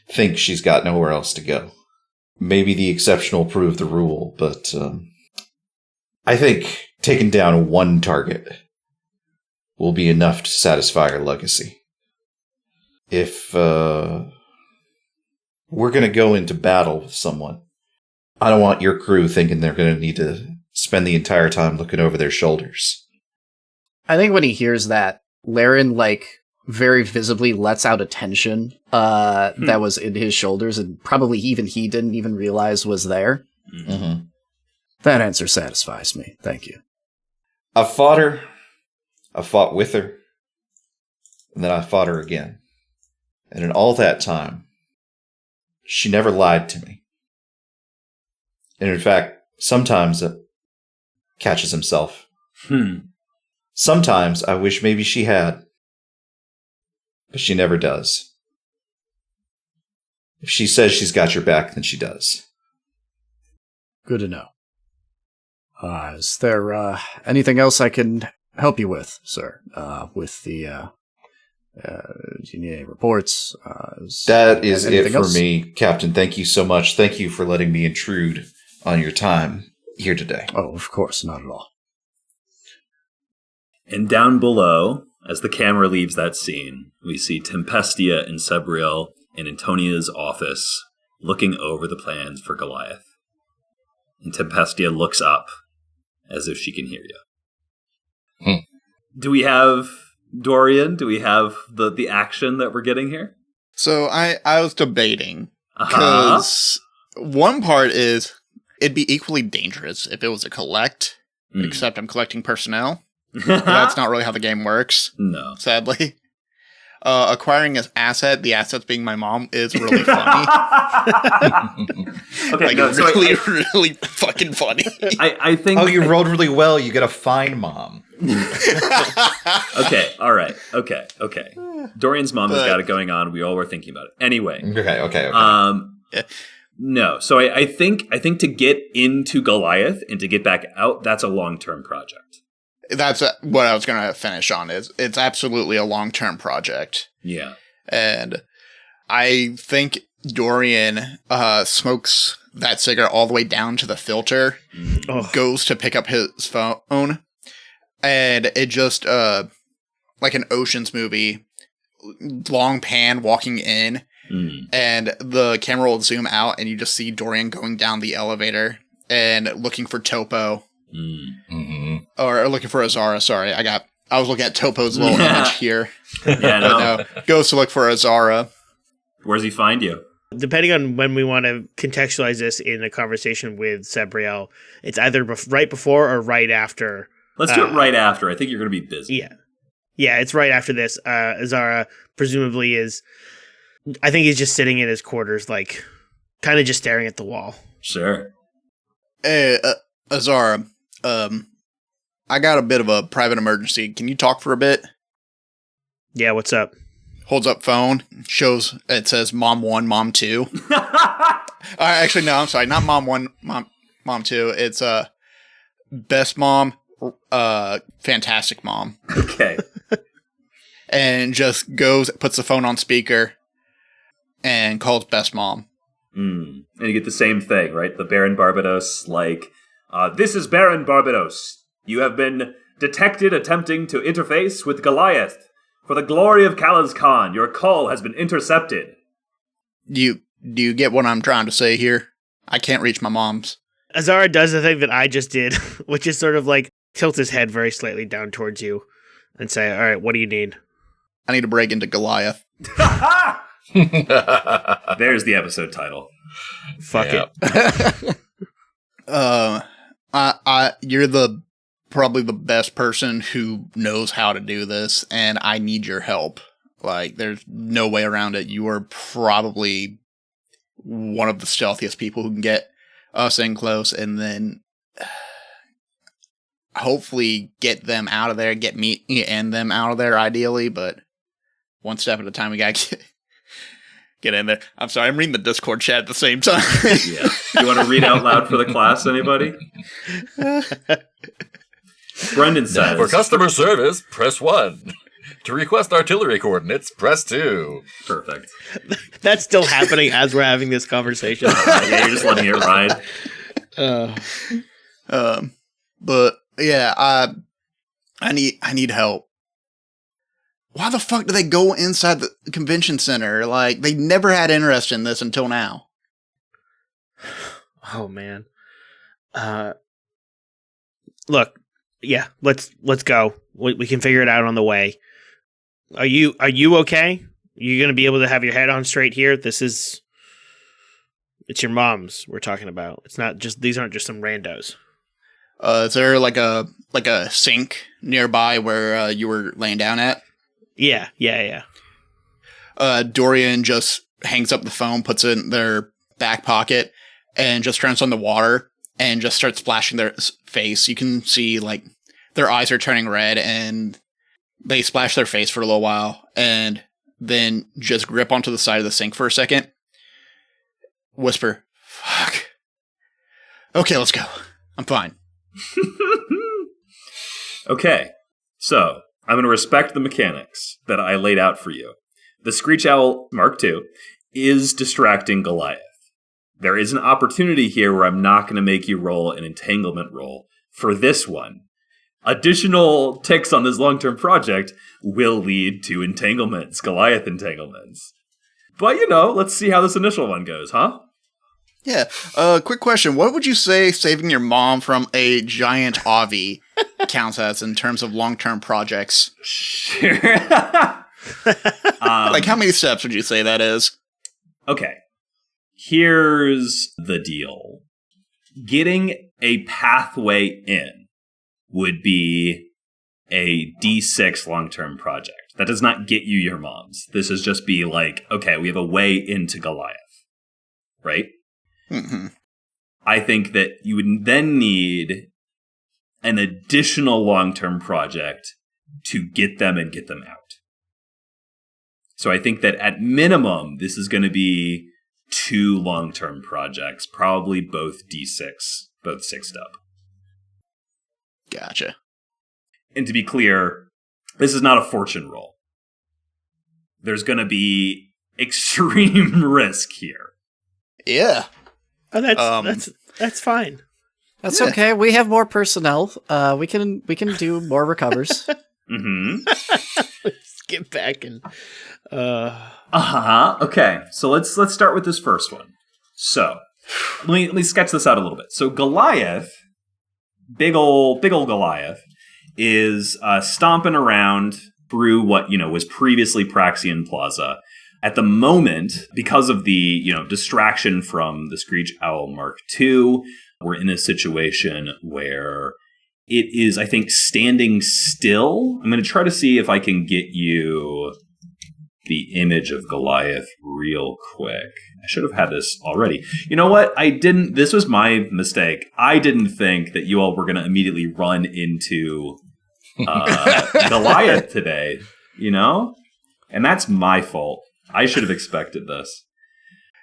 G: think she's got nowhere else to go. Maybe the exception will prove the rule, but I think taking down one target will be enough to satisfy her legacy. If we're going to go into battle with someone, I don't want your crew thinking they're going to need to spend the entire time looking over their shoulders.
H: I think when he hears that, Laren, very visibly lets out a tension that was in his shoulders, and probably even he didn't even realize was there.
G: Mm-hmm.
D: That answer satisfies me. Thank you.
G: I fought her. I fought with her. And then I fought her again. And in all that time, she never lied to me. And in fact, sometimes it catches himself. Sometimes I wish maybe she had. But she never does. If she says she's got your back, then she does.
D: Good to know. Is there anything else I can help you with, sir? With the do you need any reports?
G: That is it for
D: else?
G: me, Captain. Thank you so much. Thank you for letting me intrude on your time here today.
D: Oh, of course, not at all.
B: And down below, as the camera leaves that scene, we see Tempestia and Sebriel in Antonia's office looking over the plans for Goliath. And Tempestia looks up as if she can hear you. Do we have Dorian? Do we have the action that we're getting here?
C: So I was debating, because one part is it'd be equally dangerous if it was a collect, except I'm collecting personnel. That's not really how the game works.
B: No.
C: Sadly. Acquiring an asset, the assets being my mom, is really funny.
B: Okay,
C: really fucking funny.
B: I think...
G: Oh, you rolled really well. You get a fine mom.
B: Okay, all right. Okay. Dorian's mom has got it going on. We all were thinking about it. Anyway.
G: Okay.
B: No. So I think to get into Goliath and to get back out, that's a long-term project.
C: That's what I was going to finish on. It's absolutely a long-term project.
B: Yeah.
C: And I think Dorian smokes that cigarette all the way down to the filter, goes to pick up his phone, and it just, like an Ocean's movie, long pan walking in, and the camera will zoom out, and you just see Dorian going down the elevator and looking for Topo. Or looking for Azara, sorry. I was looking at Topo's little image here.
B: Yeah, no.
C: Goes to look for Azara.
B: Where does he find you?
F: Depending on when we want to contextualize this in a conversation with Sebriel, it's either right before or right after
B: Let's do it right after. I think you're going to be busy.
F: Yeah. Yeah, it's right after this. Azara presumably is... I think he's just sitting in his quarters, like, kind of just staring at the wall.
B: Sure.
C: Hey, Azara, I got a bit of a private emergency. Can you talk for a bit?
F: Yeah, what's up?
C: Holds up phone, shows, it says Mom 1, Mom 2. Actually, no, I'm sorry, not Mom 1, Mom 2. It's Best Mom, Fantastic Mom.
B: Okay.
C: And just goes, puts the phone on speaker, and calls Best Mom.
B: And you get the same thing, right? The Baron Barbados, like, this is Baron Barbados. You have been detected attempting to interface with Goliath. For the glory of CalazCon, your call has been intercepted.
C: Do you get what I'm trying to say here? I can't reach my mom's.
F: Azara does the thing that I just did, which is sort of like tilt his head very slightly down towards you and say, all right, what do you need?
C: I need to break into Goliath.
B: There's the episode title.
F: Fuck it.
C: You're probably the best person who knows how to do this, and I need your help. Like, there's no way around it. You are probably one of the stealthiest people who can get us in close, and then hopefully get them out of there, get me and them out of there, ideally, but one step at a time, we gotta get in there. I'm sorry, I'm reading the Discord chat at the same time.
B: Yeah. You want to read out loud for the class, anybody? Brendan says...
E: For customer service, press 1. To request artillery coordinates, press 2.
B: Perfect.
F: That's still happening as we're having this conversation.
B: Yeah, you're just letting it ride.
C: But yeah, I need help. Why the fuck do they go inside the convention center? Like, they never had interest in this until now.
F: Oh man. Look, yeah, let's go. We can figure it out on the way. Are you okay? You gonna be able to have your head on straight here? It's your mom's we're talking about. It's not just, these aren't just some randos.
C: Is there like a sink nearby where you were laying down at?
F: Yeah.
C: Dorian just hangs up the phone, puts it in their back pocket, and just turns on the water and just starts splashing their face. You can see, like, their eyes are turning red, and they splash their face for a little while, and then just grip onto the side of the sink for a second. Whisper, fuck. Okay, let's go. I'm fine.
B: Okay, so I'm going to respect the mechanics that I laid out for you. The Screech Owl Mark II is distracting Goliath. There is an opportunity here where I'm not going to make you roll an entanglement roll for this one. Additional ticks on this long-term project will lead to entanglements, Goliath entanglements. But, let's see how this initial one goes, huh?
C: Yeah. Quick question. What would you say saving your mom from a giant Avi counts as in terms of long-term projects?
B: Sure.
C: Like, how many steps would you say that is?
B: Okay. Here's the deal. Getting a pathway in would be a D6 long-term project. That does not get you your mom's. This is just be like, okay, we have a way into Goliath. Right?
C: Mm-hmm.
B: I think that you would then need an additional long-term project to get them and get them out. So I think that at minimum, this is going to be 2 long-term projects, probably both D6, both 6th up.
C: Gotcha.
B: And to be clear, this is not a fortune roll. There's going to be extreme risk here.
C: Yeah.
F: Oh, that's fine.
H: That's okay. We have more personnel. We can do more recovers.
B: Mm-hmm.
F: Let's get back and.
B: Okay. So let's start with this first one. So let me sketch this out a little bit. So Goliath, big ol' Goliath, is stomping around through what was previously Praxian Plaza. At the moment, because of the distraction from the Screech Owl Mark II, we're in a situation where it is, I think, standing still. I'm going to try to see if I can get you the image of Goliath real quick. I should have had this already. You know what? I didn't. This was my mistake. I didn't think that you all were going to immediately run into Goliath today, you know? And that's my fault. I should have expected this.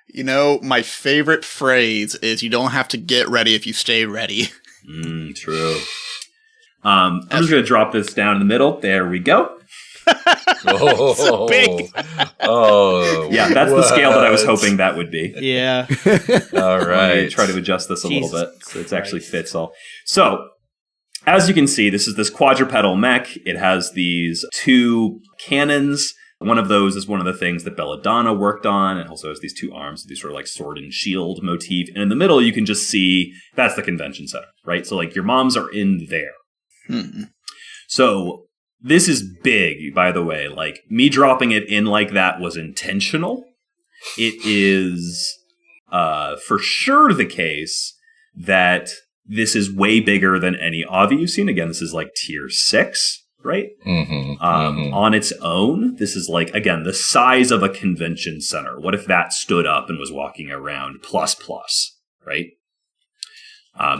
C: You know, my favorite phrase is you don't have to get ready if you stay ready.
B: True. I'm just going to drop this down in the middle. There we go.
E: Oh,
F: so big.
E: Oh,
B: yeah, that's the scale that I was hoping that would be.
F: Yeah.
E: All right.
B: Let me try to adjust this a
F: Jesus
B: little bit so it actually fits all. So, as you can see, this is this quadrupedal mech. It has these 2 cannons. One of those is one of the things that Belladonna worked on. It also has these 2 arms, these sort of like sword and shield motif. And in the middle, you can just see that's the convention center, right? So like your moms are in there. So this is big, by the way. Like me dropping it in like that was intentional. It is for sure the case that this is way bigger than any Avi you've seen. Again, this is like tier 6. Right? On its own, this is like, again, the size of a convention center. What if that stood up and was walking around plus, right?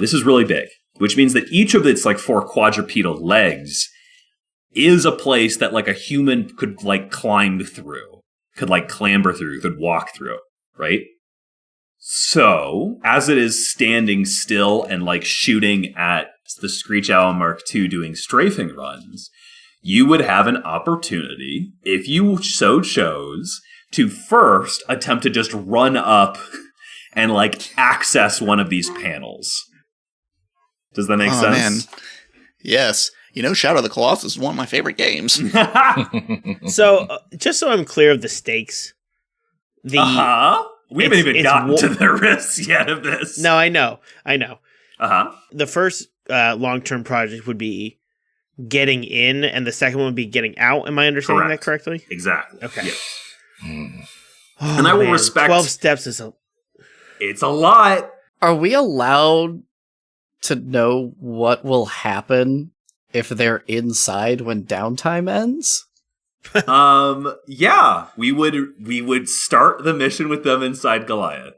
B: This is really big, which means that each of its like 4 quadrupedal legs is a place that like a human could like climb through, could like clamber through, could walk through, right? So, as it is standing still and like shooting at the Screech Owl Mark II doing strafing runs, you would have an opportunity, if you so chose, to first attempt to just run up and like access one of these panels. Does that make sense? Man.
C: Yes. You know, Shadow of the Colossus is one of my favorite games.
F: So, just so I'm clear of the stakes,
B: we haven't even gotten to the risks yet of this.
F: No, I know.
B: Uh-huh.
F: The first long-term project would be getting in, and the second one would be getting out. Am I understanding that correctly?
B: Exactly.
F: Okay.
B: Yes. And I will respect...
F: 12 steps is
B: It's a lot.
H: Are we allowed to know what will happen if they're inside when downtime ends?
B: Yeah. We would start the mission with them inside Goliath.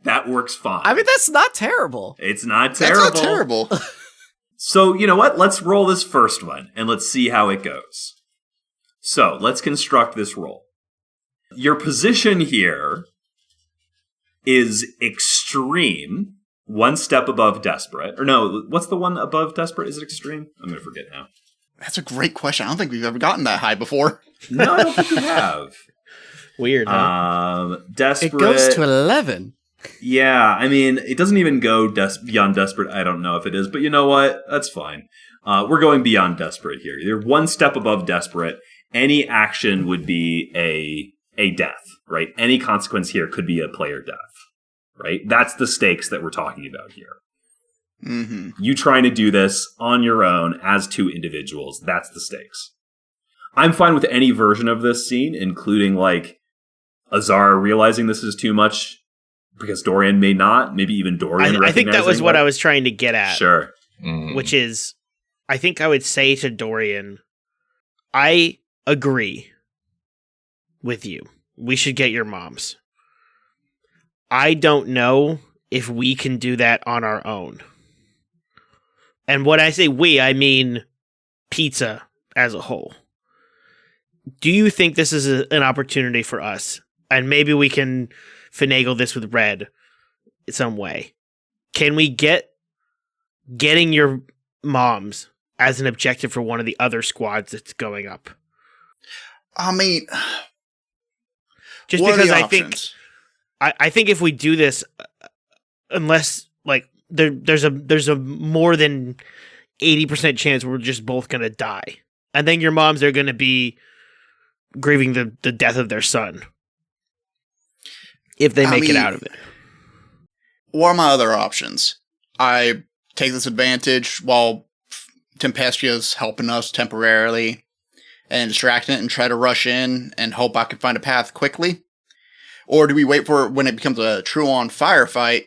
B: That works fine.
H: I mean, that's not terrible.
B: It's not terrible.
C: That's not terrible.
B: So, you know what? Let's roll this first one, and let's see how it goes. So, let's construct this roll. Your position here is extreme, 1 step above desperate. Or no, what's the one above desperate? Is it extreme? I'm going to forget now.
C: That's a great question. I don't think we've ever gotten that high before.
B: No, I don't think we have.
F: Weird, huh?
B: Desperate.
H: It goes to 11.
B: Yeah, I mean, it doesn't even go beyond desperate. I don't know if it is, but you know what? That's fine. We're going beyond desperate here. You're 1 step above desperate. Any action would be a death, right? Any consequence here could be a player death, right? That's the stakes that we're talking about here.
C: Mm-hmm.
B: You trying to do this on your own as 2 individuals, that's the stakes. I'm fine with any version of this scene, including like Azara realizing this is too much, because Dorian may not, maybe even Dorian.
F: I think that was what I was trying to get at.
B: Sure.
F: Which is, I think I would say to Dorian, I agree with you. We should get your moms. I don't know if we can do that on our own. And when I say we, I mean pizza as a whole. Do you think this is an opportunity for us? And maybe we can finagle this with Red in some way. Can we getting your moms as an objective for one of the other squads that's going up?
C: I mean,
F: just because I think if we do this, unless like there's a more than 80% chance we're just both gonna die, and then your moms are gonna be grieving the death of their son if they make it out of it.
C: What are my other options? I take this advantage while Tempestia's helping us temporarily and distracting it and try to rush in and hope I can find a path quickly? Or do we wait for when it becomes a true-on firefight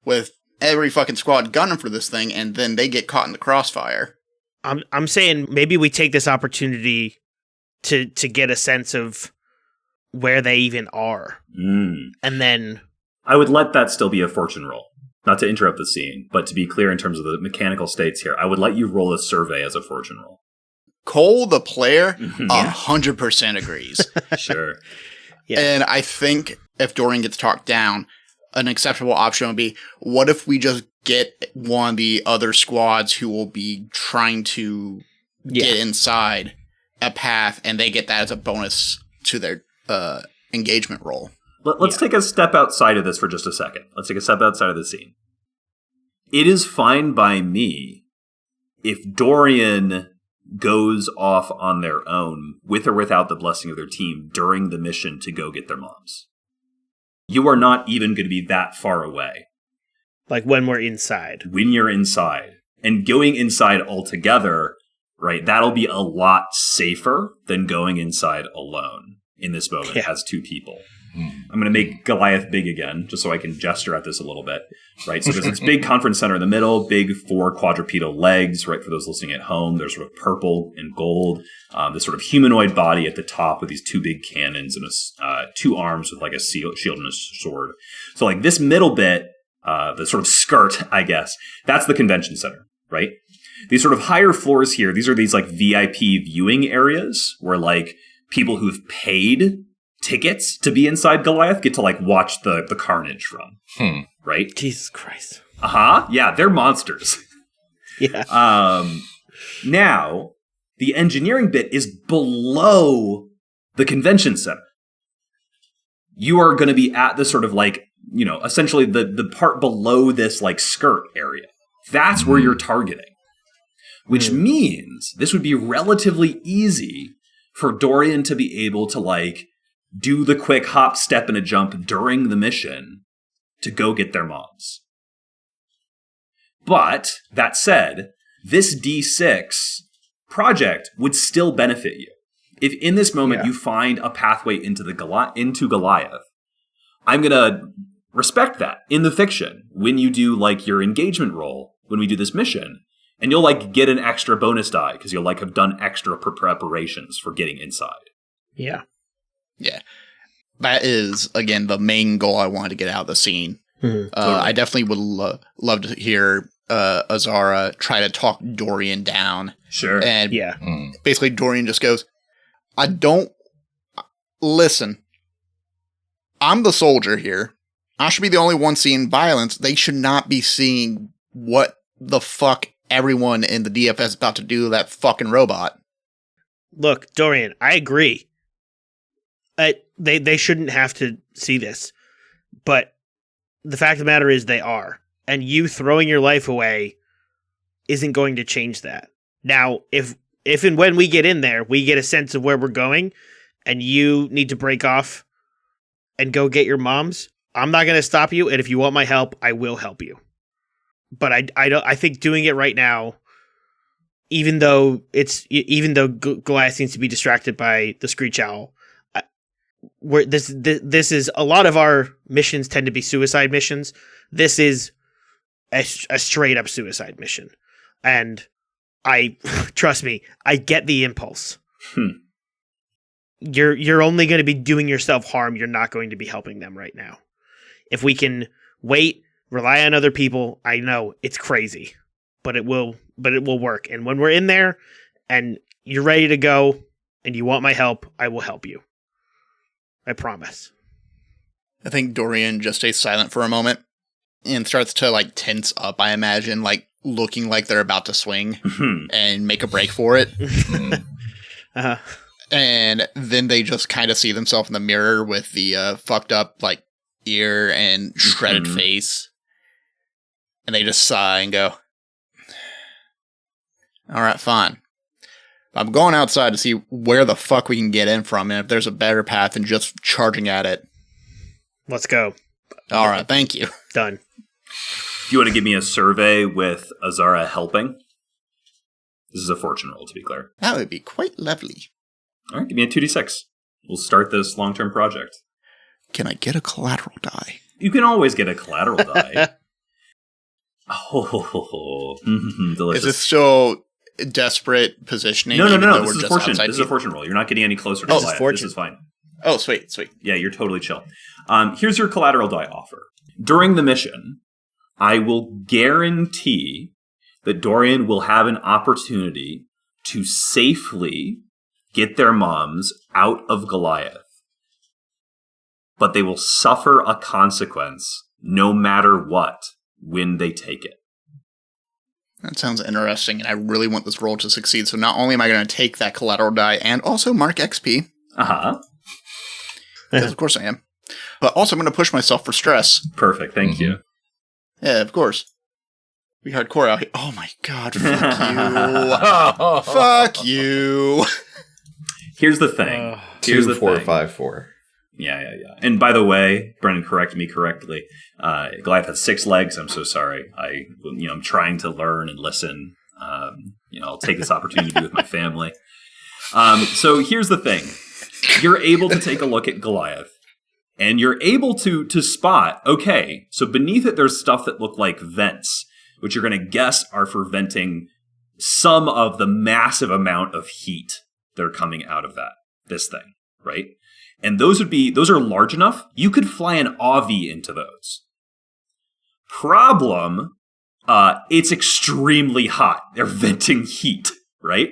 C: with every fucking squad gunning for this thing, and then they get caught in the crossfire.
F: I'm saying maybe we take this opportunity to get a sense of where they even are. And then
B: I would let that still be a fortune roll. Not to interrupt the scene, but to be clear in terms of the mechanical states here, I would let you roll a survey as a fortune roll.
C: Cole, the player, 100% agrees.
B: Sure.
F: Yeah.
C: And I think if Dorian gets talked down, an acceptable option would be, what if we just get one of the other squads who will be trying to get inside a path, and they get that as a bonus to their engagement roll.
B: Let's take a step outside of this for just a second. Let's take a step outside of the scene. It is fine by me if Dorian goes off on their own, with or without the blessing of their team, during the mission to go get their moms. You are not even going to be that far away.
F: Like when we're inside.
B: When you're inside. And going inside altogether, right, that'll be a lot safer than going inside alone in this moment as two people. I'm going to make Goliath big again, just so I can gesture at this a little bit, right? So there's this big conference center in the middle, big 4 quadrupedal legs, right? For those listening at home, there's sort of purple and gold, this sort of humanoid body at the top with these 2 big cannons and 2 arms with like a shield and a sword. So like this middle bit, the sort of skirt, I guess, that's the convention center, right? These sort of higher floors here, these are these like VIP viewing areas where like people who've paid tickets to be inside Goliath get to like watch the carnage from, right?
F: Jesus Christ.
B: Yeah, they're monsters. Now, the engineering bit is below the convention center. You are going to be at the sort of like, you know, essentially the part below this like skirt area. That's where you're targeting, which means this would be relatively easy for Dorian to be able to like do the quick hop, step, and a jump during the mission to go get their moms. But, that said, this D6 project would still benefit you. If in this moment you find a pathway into Goliath, I'm going to respect that in the fiction when you do like your engagement roll, when we do this mission, and you'll like get an extra bonus die because you'll like have done extra preparations for getting inside.
F: Yeah.
C: That is, again, the main goal I wanted to get out of the scene.
B: Totally.
C: I definitely would love to hear Azara try to talk Dorian down.
B: Sure.
C: And basically Dorian just goes, listen, I'm the soldier here. I should be the only one seeing violence. They should not be seeing what the fuck everyone in the DFS is about to do to that fucking robot.
F: Look, Dorian, I agree. They shouldn't have to see this. But the fact of the matter is they are. And you throwing your life away isn't going to change that. Now, if and when we get in there, we get a sense of where we're going, and you need to break off and go get your moms, I'm not going to stop you, and if you want my help, I will help you. But I think doing it right now, even though Goliath seems to be distracted by the Screech Owl, this is a lot of our missions tend to be suicide missions. This is a straight up suicide mission, and I trust me, I get the impulse. You're only going to be doing yourself harm. You're not going to be helping them right now. If we can wait, rely on other people, I know it's crazy, but it will work. And when we're in there and you're ready to go and you want my help, I will help you. I promise.
C: I think Dorian just stays silent for a moment and starts to like tense up, I imagine, like looking like they're about to swing and make a break for it. And then they just kind of see themselves in the mirror with the fucked up like ear and shredded face. And they just sigh and go, all right, fine. I'm going outside to see where the fuck we can get in from and if there's a better path than just charging at it.
F: Let's go.
C: All right, thank you.
F: Done.
B: Do you want to give me a survey with Azara helping? This is a fortune roll, to be clear.
C: That would be quite lovely.
B: All right, give me a 2d6. We'll start this long-term project.
C: Can I get a collateral die?
B: You can always get a collateral die. Oh,
C: Is
B: delicious.
C: this still desperate positioning?
B: No.
C: even though
B: This
C: we're
B: is
C: just
B: fortune.
C: outside
B: This is a
C: here?
B: fortune roll. You're not getting any closer to
C: Oh,
B: Goliath.
F: fortune.
B: This is fine.
C: Oh, sweet.
B: Yeah, you're totally chill. Here's your collateral die offer. During the mission, I will guarantee that Dorian will have an opportunity to safely get their moms out of Goliath. But they will suffer a consequence no matter what when they take it.
C: That sounds interesting, and I really want this roll to succeed. So not only am I going to take that collateral die and also mark XP,
B: Uh-huh.
C: because of course I am, but also I'm going to push myself for stress.
B: Perfect. Thank you.
C: Yeah, of course. We hardcore out here. Oh my god, fuck you. Fuck you.
B: Here's the thing. Here's the
G: 2, 4,
B: thing.
G: 5, 4.
B: Yeah. And by the way, Brennan, correct me correctly. Goliath has 6 legs. I'm so sorry. I'm trying to learn and listen. I'll take this opportunity to be with my family. So here's the thing. You're able to take a look at Goliath, and you're able to spot, okay, so beneath it there's stuff that look like vents, which you're going to guess are for venting some of the massive amount of heat that are coming out of this thing, right? And those are large enough, you could fly an AV into those. Problem, it's extremely hot. They're venting heat, right?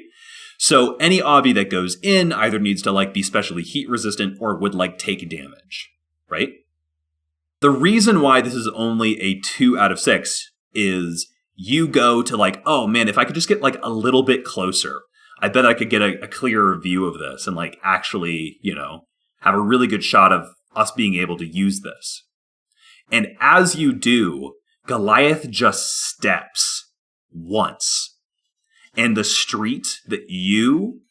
B: So any AV that goes in either needs to be specially heat resistant or would take damage, right? The reason why this is only a 2 out of 6 is you go to oh man, if I could just get a little bit closer, I bet I could get a clearer view of this and actually, have a really good shot of us being able to use this. And as you do, Goliath just steps once. And the street that you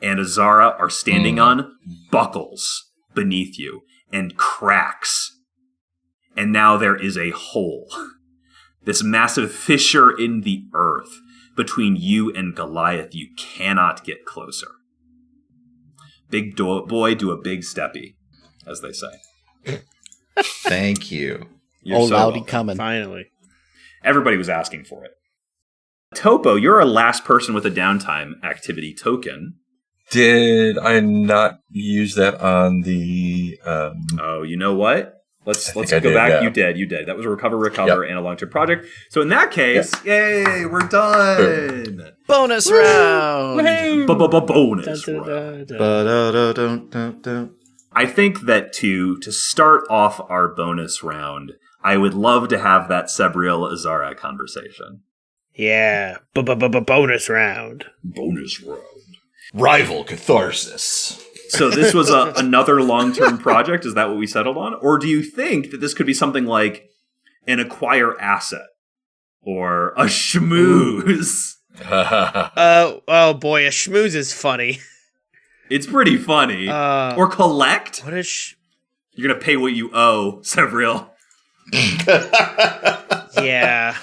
B: and Azara are standing on buckles beneath you and cracks. And now there is a hole. This massive fissure in the earth between you and Goliath. You cannot get closer. Big boy, do a big steppy, as they say.
G: Thank you.
B: You're
H: Old
B: so
H: Loudy
B: welcome.
H: coming.
F: Finally.
B: Everybody was asking for it. Topo, you're our last person with a downtime activity token.
E: Did I not use that on the...
B: Oh, you know what? Let's
E: think
B: go
E: I did,
B: back.
E: yeah.
B: You did. That was a recover, and a long-term project. So in that case, yay, we're done.
H: Bonus round!
B: Bonus round.
G: Ba-da-da-dum-dum-dum.
B: I think that to start off our bonus round, I would love to have that Sebriel Azara conversation.
F: Yeah. Bonus round.
B: Bonus round.
G: Rival catharsis.
B: So this was another long-term project? Is that what we settled on? Or do you think that this could be something like an acquire asset? Or a schmooze?
F: Oh boy, a schmooze is funny.
B: It's pretty funny. Or collect?
F: What is...
B: You're going to pay what you owe, Sebriel.
F: Yeah.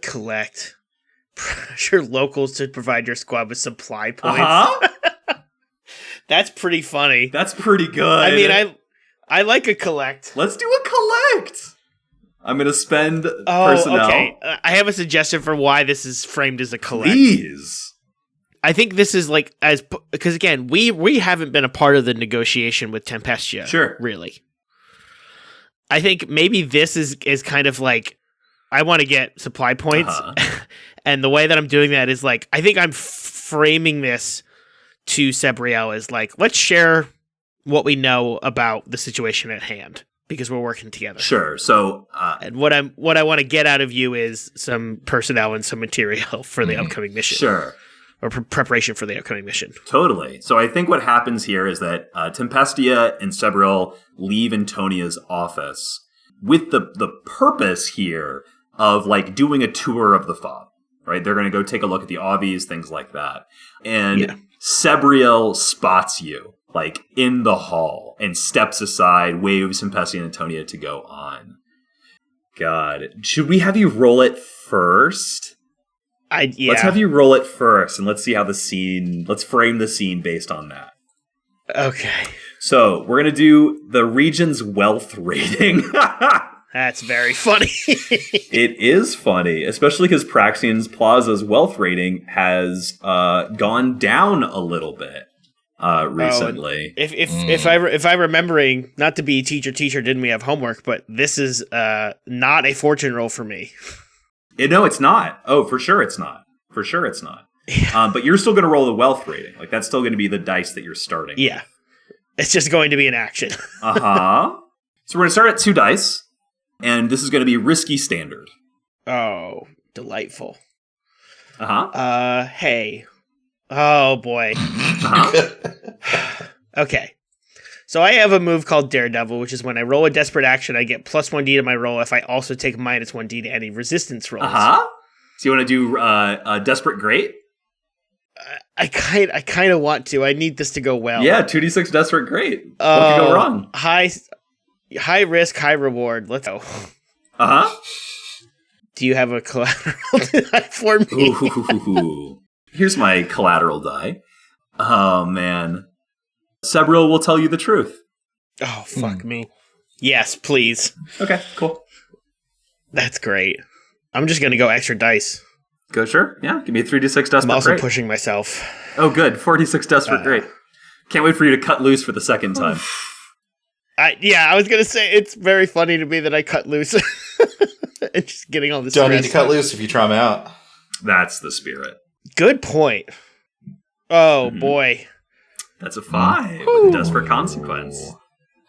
F: Collect. Pressure locals to provide your squad with supply points.
B: Uh-huh.
F: That's pretty funny.
B: That's pretty good.
F: I mean, I like a collect.
B: Let's do a collect. I'm going to spend personnel.
F: Okay. I have a suggestion for why this is framed as a collect.
B: Please.
F: I think this is because again, we haven't been a part of the negotiation with Tempestia.
B: Sure.
F: Really. I think maybe this is kind of I want to get supply points.
B: Uh-huh.
F: And the way that I'm doing that is I think I'm framing this to Sebriel as let's share what we know about the situation at hand because we're working together.
B: Sure. So,
F: and what I want to get out of you is some personnel and some material for the upcoming mission.
B: Sure.
F: Or preparation for the upcoming mission.
B: Totally. So I think what happens here is that Tempestia and Sebriel leave Antonia's office with the purpose here of doing a tour of the fob. Right? They're going to go take a look at the AVs, things like that. And Sebriel spots you, in the hall, and steps aside, waves Tempestia and Antonia to go on. God. Should we have you roll it first? Let's have you roll it first, and let's see how let's frame the scene based on that.
F: Okay.
B: So, we're going to do the region's wealth rating.
F: That's very funny.
B: It is funny, especially because Praxian's Plaza's wealth rating has gone down a little bit recently.
F: If I'm remembering, not to be teacher, didn't we have homework? But this is not a fortune roll for me.
B: No, it's not. Oh, for sure it's not. But you're still going to roll the wealth rating. Like, that's still going to be the dice that you're starting.
F: Yeah. It's just going to be an action.
B: Uh-huh. So we're going to start at 2 dice, and this is going to be risky standard.
F: Oh, delightful.
B: Uh-huh.
F: Hey. Oh, boy.
B: Uh-huh.
F: Okay. So I have a move called Daredevil, which is when I roll a desperate action, I get plus 1d to my roll if I also take minus 1d to any resistance rolls.
B: Uh-huh. So you want to do Desperate Great?
F: I kind of want to. I need this to go well.
B: Yeah, 2d6 Desperate Great. What could go wrong?
F: High risk, high reward. Let's go.
B: Uh-huh.
F: Do you have a collateral die for me?
B: Ooh. Here's my collateral die. Oh, man. Sebril will tell you the truth.
F: Oh, fuck me. Yes, please.
B: Okay, cool.
F: That's great. I'm just going to go extra dice.
B: Go, sure. Yeah, give me a 3d6 Desperate
F: I'm also
B: Great.
F: pushing myself.
B: Oh, good. 4d6 Desperate Great. Can't wait for you to cut loose for the second time.
F: I was going to say, it's very funny to me that I cut loose. And just getting all this
G: Don't need to
F: stress.
G: cut loose if you try them out.
B: That's the spirit.
F: Good point. Oh, boy.
B: That's a 5 with a Desperate Consequence.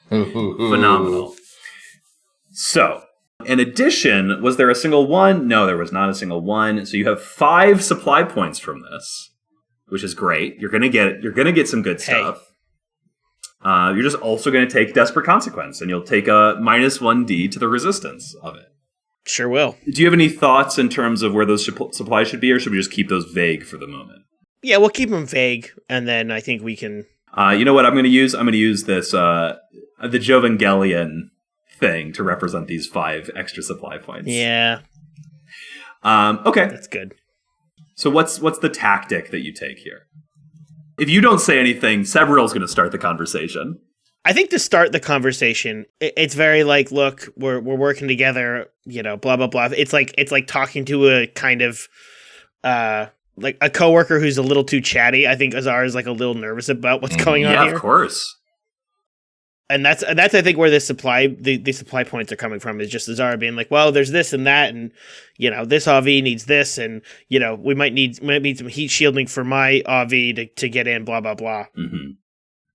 B: Phenomenal. So, in addition, was there a single 1? No, there was not a single 1. So you have 5 supply points from this, which is great. You're gonna get some good stuff. You're just also gonna take Desperate Consequence, and you'll take a minus 1d to the resistance of it.
F: Sure will.
B: Do you have any thoughts in terms of where those supplies should be, or should we just keep those vague for the moment?
F: Yeah, we'll keep them vague, and then I think we can...
B: You know what I'm going to use? I'm going to use this, the Jovangelion thing to represent these 5 extra supply points.
F: Yeah.
B: Okay.
F: That's good.
B: So what's the tactic that you take here? If you don't say anything, Severil's going to start the conversation.
F: I think to start the conversation, it's very like, look, we're working together, blah, blah, blah. It's like talking to a kind of... like a coworker who's a little too chatty. I think Azar is like a little nervous about what's going on here.
B: Yeah, of course.
F: And that's I think where the supply points are coming from is just Azar being like, well, there's this and that, and this AV needs this, and we might need some heat shielding for my AV to get in, blah blah blah.
B: Mm-hmm.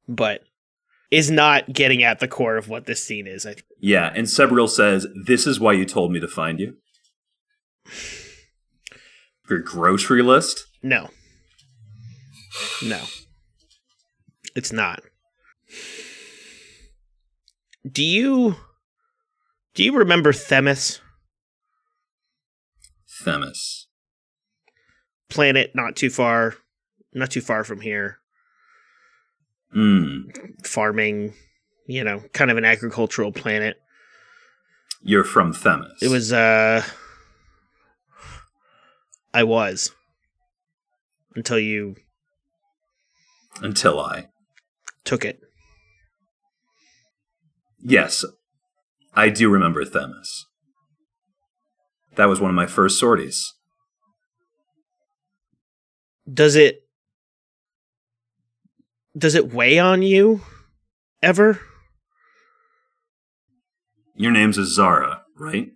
F: But is not getting at the core of what this scene is.
B: Yeah, and Sebril says, "This is why you told me to find you." Your grocery list?
F: No, it's not. Do you remember Themis?
B: Themis.
F: Planet not too far from here. Farming, kind of an agricultural planet.
B: You're from Themis.
F: It was I was. Until
B: I
F: took it.
B: Yes, I do remember Themis. That was one of my first sorties.
F: Does it weigh on you ever?
B: Your name's Azara, right?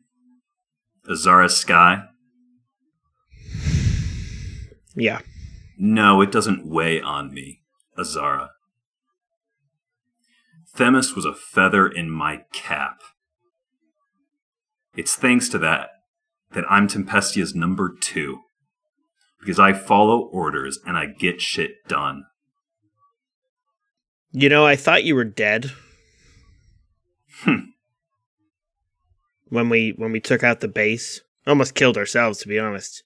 B: Azara Sky?
F: Yeah.
B: No, it doesn't weigh on me, Azara. Themis was a feather in my cap. It's thanks to that I'm Tempestia's number 2. Because I follow orders and I get shit done.
F: I thought you were dead. When we took out the base. Almost killed ourselves, to be honest.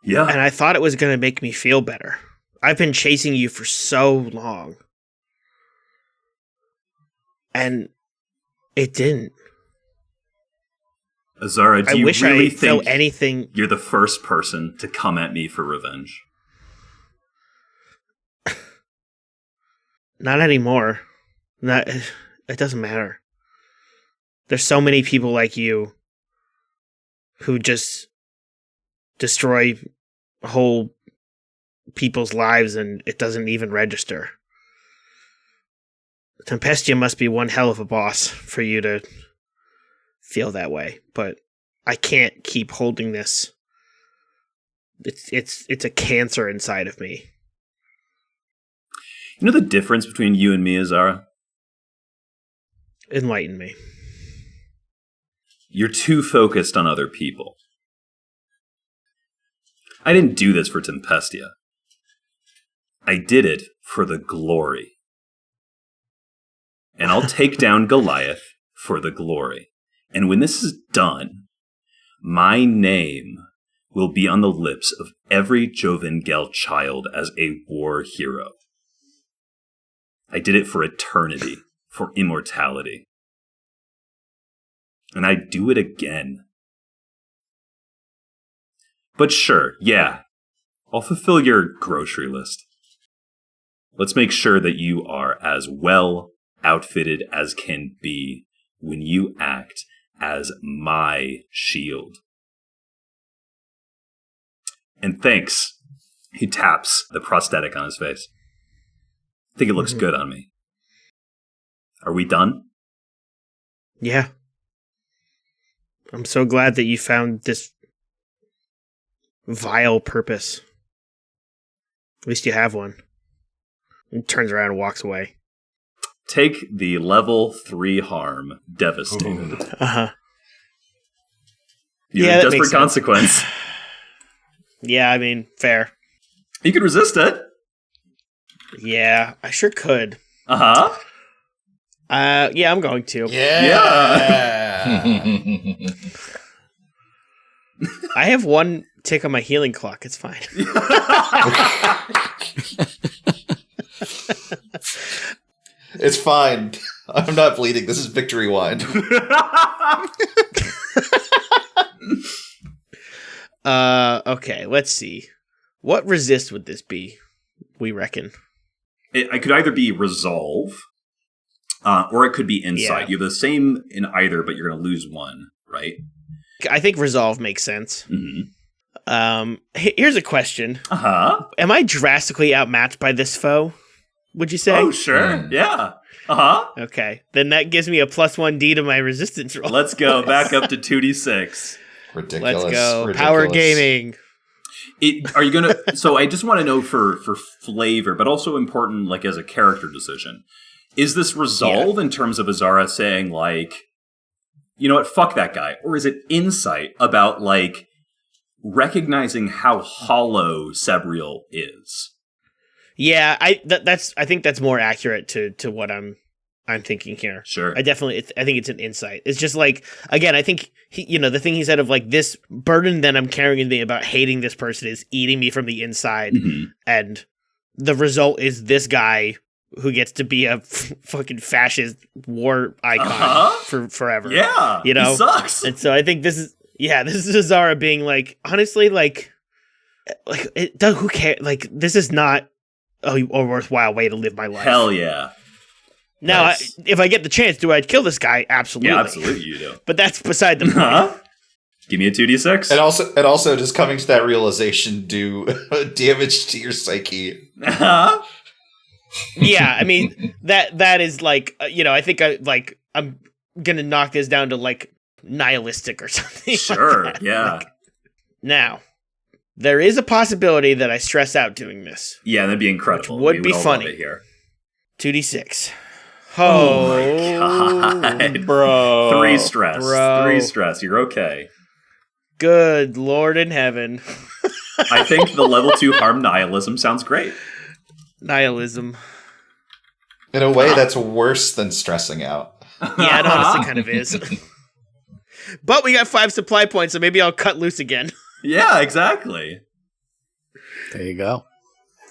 B: Yeah.
F: And I thought it was going to make me feel better. I've been chasing you for so long. And it didn't.
B: Azara, do
F: I
B: you
F: wish
B: really
F: I
B: think
F: felt anything...
B: you're the first person to come at me for revenge?
F: Not anymore. It doesn't matter. There's so many people like you who just destroy whole people's lives and it doesn't even register. Tempestia must be one hell of a boss for you to feel that way, but I can't keep holding this. It's a cancer inside of me.
B: You know the difference between you and me, Azara?
F: Enlighten me.
B: You're too focused on other people. I didn't do this for Tempestia. I did it for the glory. And I'll take down Goliath for the glory. And when this is done, my name will be on the lips of every Jovengel child as a war hero. I did it for eternity, for immortality. And I'd do it again. But sure, yeah, I'll fulfill your grocery list. Let's make sure that you are as well outfitted as can be when you act as my shield. And thanks. He taps the prosthetic on his face. I think it looks good on me. Are we done?
F: Yeah. I'm so glad that you found this vile purpose. At least you have one. He turns around and walks away.
B: Take the level 3 harm. Devastated.
F: Uh-huh.
B: You're a desperate consequence.
F: Yeah, I mean, fair.
B: You could resist it.
F: Yeah, I sure could.
B: Uh-huh.
F: Yeah, I'm going to.
C: Yeah.
F: I have one tick on my healing clock. It's fine.
G: It's fine. I'm not bleeding. This is victory wine.
F: Okay, let's see. What resist would this be, we reckon?
B: It could either be resolve, or it could be insight.
F: Yeah.
B: You have the same in either, but you're going to lose one, right?
F: I think resolve makes sense.
B: Mm-hmm.
F: Here's a question.
B: Uh-huh.
F: Am I drastically outmatched by this foe, would you say?
B: Oh, sure. Yeah. Uh-huh.
F: Okay, then that gives me a +1d to my resistance roll.
B: Let's go back up to 2d6.
G: Ridiculous.
F: Let's go.
G: Ridiculous.
F: Power gaming.
B: Are you going to... So I just want to know for flavor, but also important like as a character decision. Is this resolve in terms of Azara saying like, you know what, fuck that guy? Or is it insight about like recognizing how hollow Sabriel is?
F: Yeah, I think that's more accurate to what I'm thinking here.
B: Sure.
F: I think it's an insight. It's just like, again, I think the thing he said of like this burden that I'm carrying in me about hating this person is eating me from the inside, and the result is this guy who gets to be a fucking fascist war icon for forever.
B: Yeah,
F: he
B: sucks.
F: And so I think this is Azara being like, honestly, like it does. Who cares? Like this is not a worthwhile way to live my life.
B: Hell yeah.
F: Now,
B: Nice.
F: if I get the chance, do I kill this guy? Absolutely.
B: Yeah, absolutely you do.
F: But that's beside the point.
B: Give me a 2d6.
G: And also, just coming to that realization do damage to your psyche.
B: Uh-huh.
F: Yeah, I mean that is like I think I'm gonna knock this down to like nihilistic or something.
B: Sure.
F: Like that.
B: Yeah.
F: Like, now, there is a possibility that I stress out doing this.
B: Yeah, that'd be incredible.
F: Which would
B: We
F: be
B: all
F: funny.
B: love it here.
F: 2d6.
B: Oh my god,
F: bro!
B: 3 stress.
F: Bro.
B: 3 stress. You're okay.
F: Good Lord in heaven.
B: I think the level 2 harm nihilism sounds great.
F: Nihilism.
G: In a way, that's worse than stressing out.
F: Yeah, it honestly kind of is. But we got 5 supply points, so maybe I'll cut loose again.
B: Yeah, exactly.
D: There you go.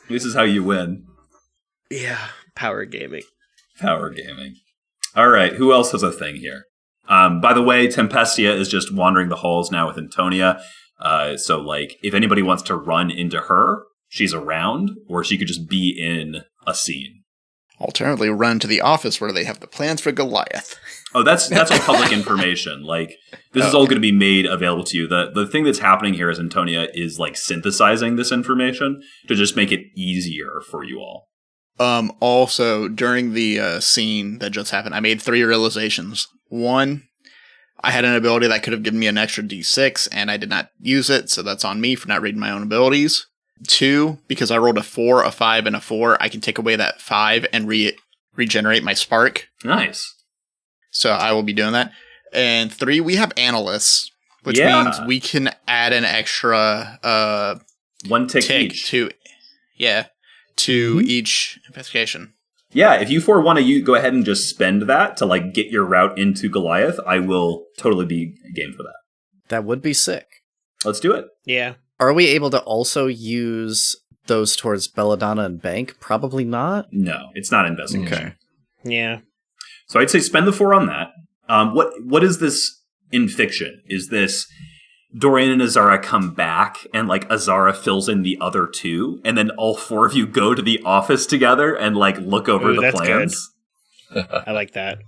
B: This is how you win.
F: Yeah, power gaming.
B: Power gaming. All right, who else has a thing here? By the way, Tempestia is just wandering the halls now with Antonia. So, like, if anybody wants to run into her, she's around, or she could just be in a scene.
C: Alternatively, run to the office where they have the plans for Goliath.
B: Oh, that's all public information. Like, this is all going to be made available to you. The thing that's happening here is Antonia is like synthesizing this information to just make it easier for you all.
C: Also, during the scene that just happened, I made 3 realizations. 1, I had an ability that could have given me an extra D6, and I did not use it, so that's on me for not reading my own abilities. 2, because I rolled a 4, a 5, and a 4, I can take away that 5 and regenerate my spark.
B: Nice.
C: So I will be doing that. And 3, we have analysts, which means we can add an extra
B: 1 tick each.
C: to each investigation.
B: Yeah, if you 4 want to go ahead and just spend that to like get your route into Goliath, I will totally be game for that.
H: That would be sick.
B: Let's do it.
F: Yeah.
H: Are we able to also use those towards Belladonna and Bank? Probably not.
B: No, it's not investigation.
H: Okay.
F: Yeah.
B: So I'd say spend the 4 on that. What is this in fiction? Is this Dorian and Azara come back and like Azara fills in the other 2 and then all 4 of you go to the office together and like look over the plans?
F: I like that.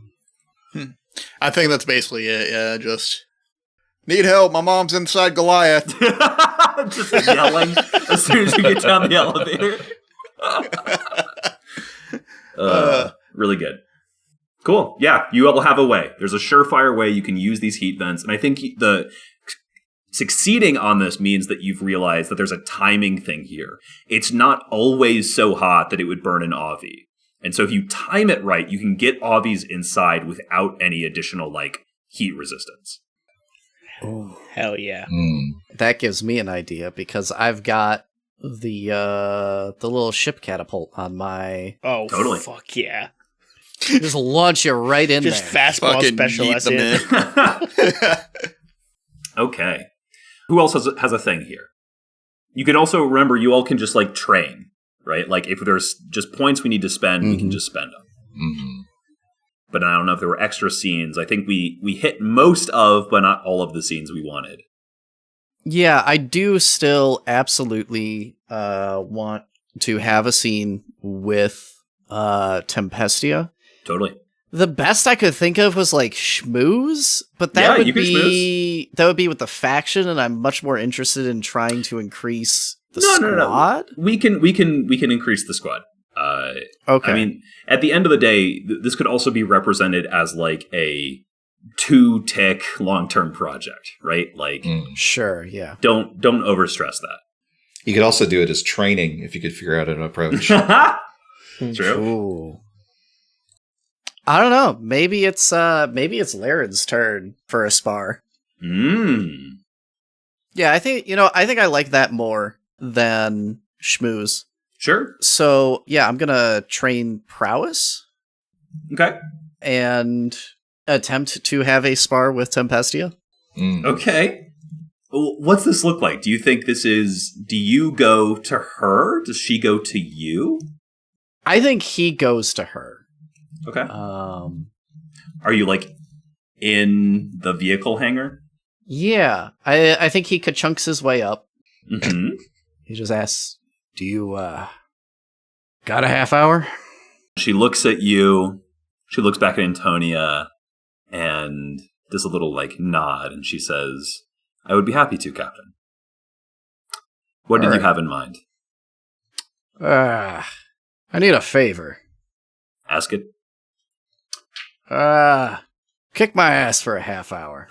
C: I think that's basically it. Yeah, just need help. My mom's inside Goliath.
B: Just yelling as soon as you get down the elevator. Really good. Cool. Yeah, you all have a way. There's a surefire way you can use these heat vents. And I think succeeding on this means that you've realized that there's a timing thing here. It's not always so hot that it would burn an Avi. And so if you time it right, you can get Avis inside without any additional, like, heat resistance.
H: Oh,
F: hell yeah.
H: That gives me an idea because I've got the little ship catapult on my...
F: Oh,
B: totally.
F: Fuck yeah.
H: Just launch you right in
F: Just
H: there.
F: fastball
C: Fucking
F: special
C: yeet
F: us
C: them
F: in.
B: Okay. Who else has a thing here? You can also remember you all can just like train, right? Like if there's just points we need to spend, we can just spend them.
E: Mm-hmm.
B: But I don't know if there were extra scenes. I think we hit most of, but not all of the scenes we wanted.
H: Yeah, I do still absolutely want to have a scene with Tempestia.
B: Totally.
H: The best I could think of was like schmooze, but that would be with the faction, and I'm much more interested in trying to increase the squad.
B: No. We can increase the squad.
H: Okay.
B: I mean, at the end of the day, this could also be represented as like a 2-tick long-term project, right? Like,
H: sure, yeah.
B: Don't overstress that.
G: You could also do it as training if you could figure out an approach.
B: True.
H: Ooh. I don't know. Maybe it's Laren's turn for a spar. Yeah, I think I like that more than schmooze.
B: Sure.
H: So yeah, I'm gonna train prowess.
B: Okay.
H: And attempt to have a spar with Tempestia.
B: Okay. What's this look like? Do you think this is... Do you go to her? Does she go to you?
H: I think he goes to her.
B: Okay. Are you, like, in the vehicle hangar?
H: Yeah. I think he ka-chunks his way up.
B: Mm-hmm.
H: He just asks, do you, got a half hour?
B: She looks at you. She looks back at Antonia and does a little, like, nod, and she says... I would be happy to, Captain. What did you have in mind?
H: I need a favor.
B: Ask it.
H: Kick my ass for a half hour.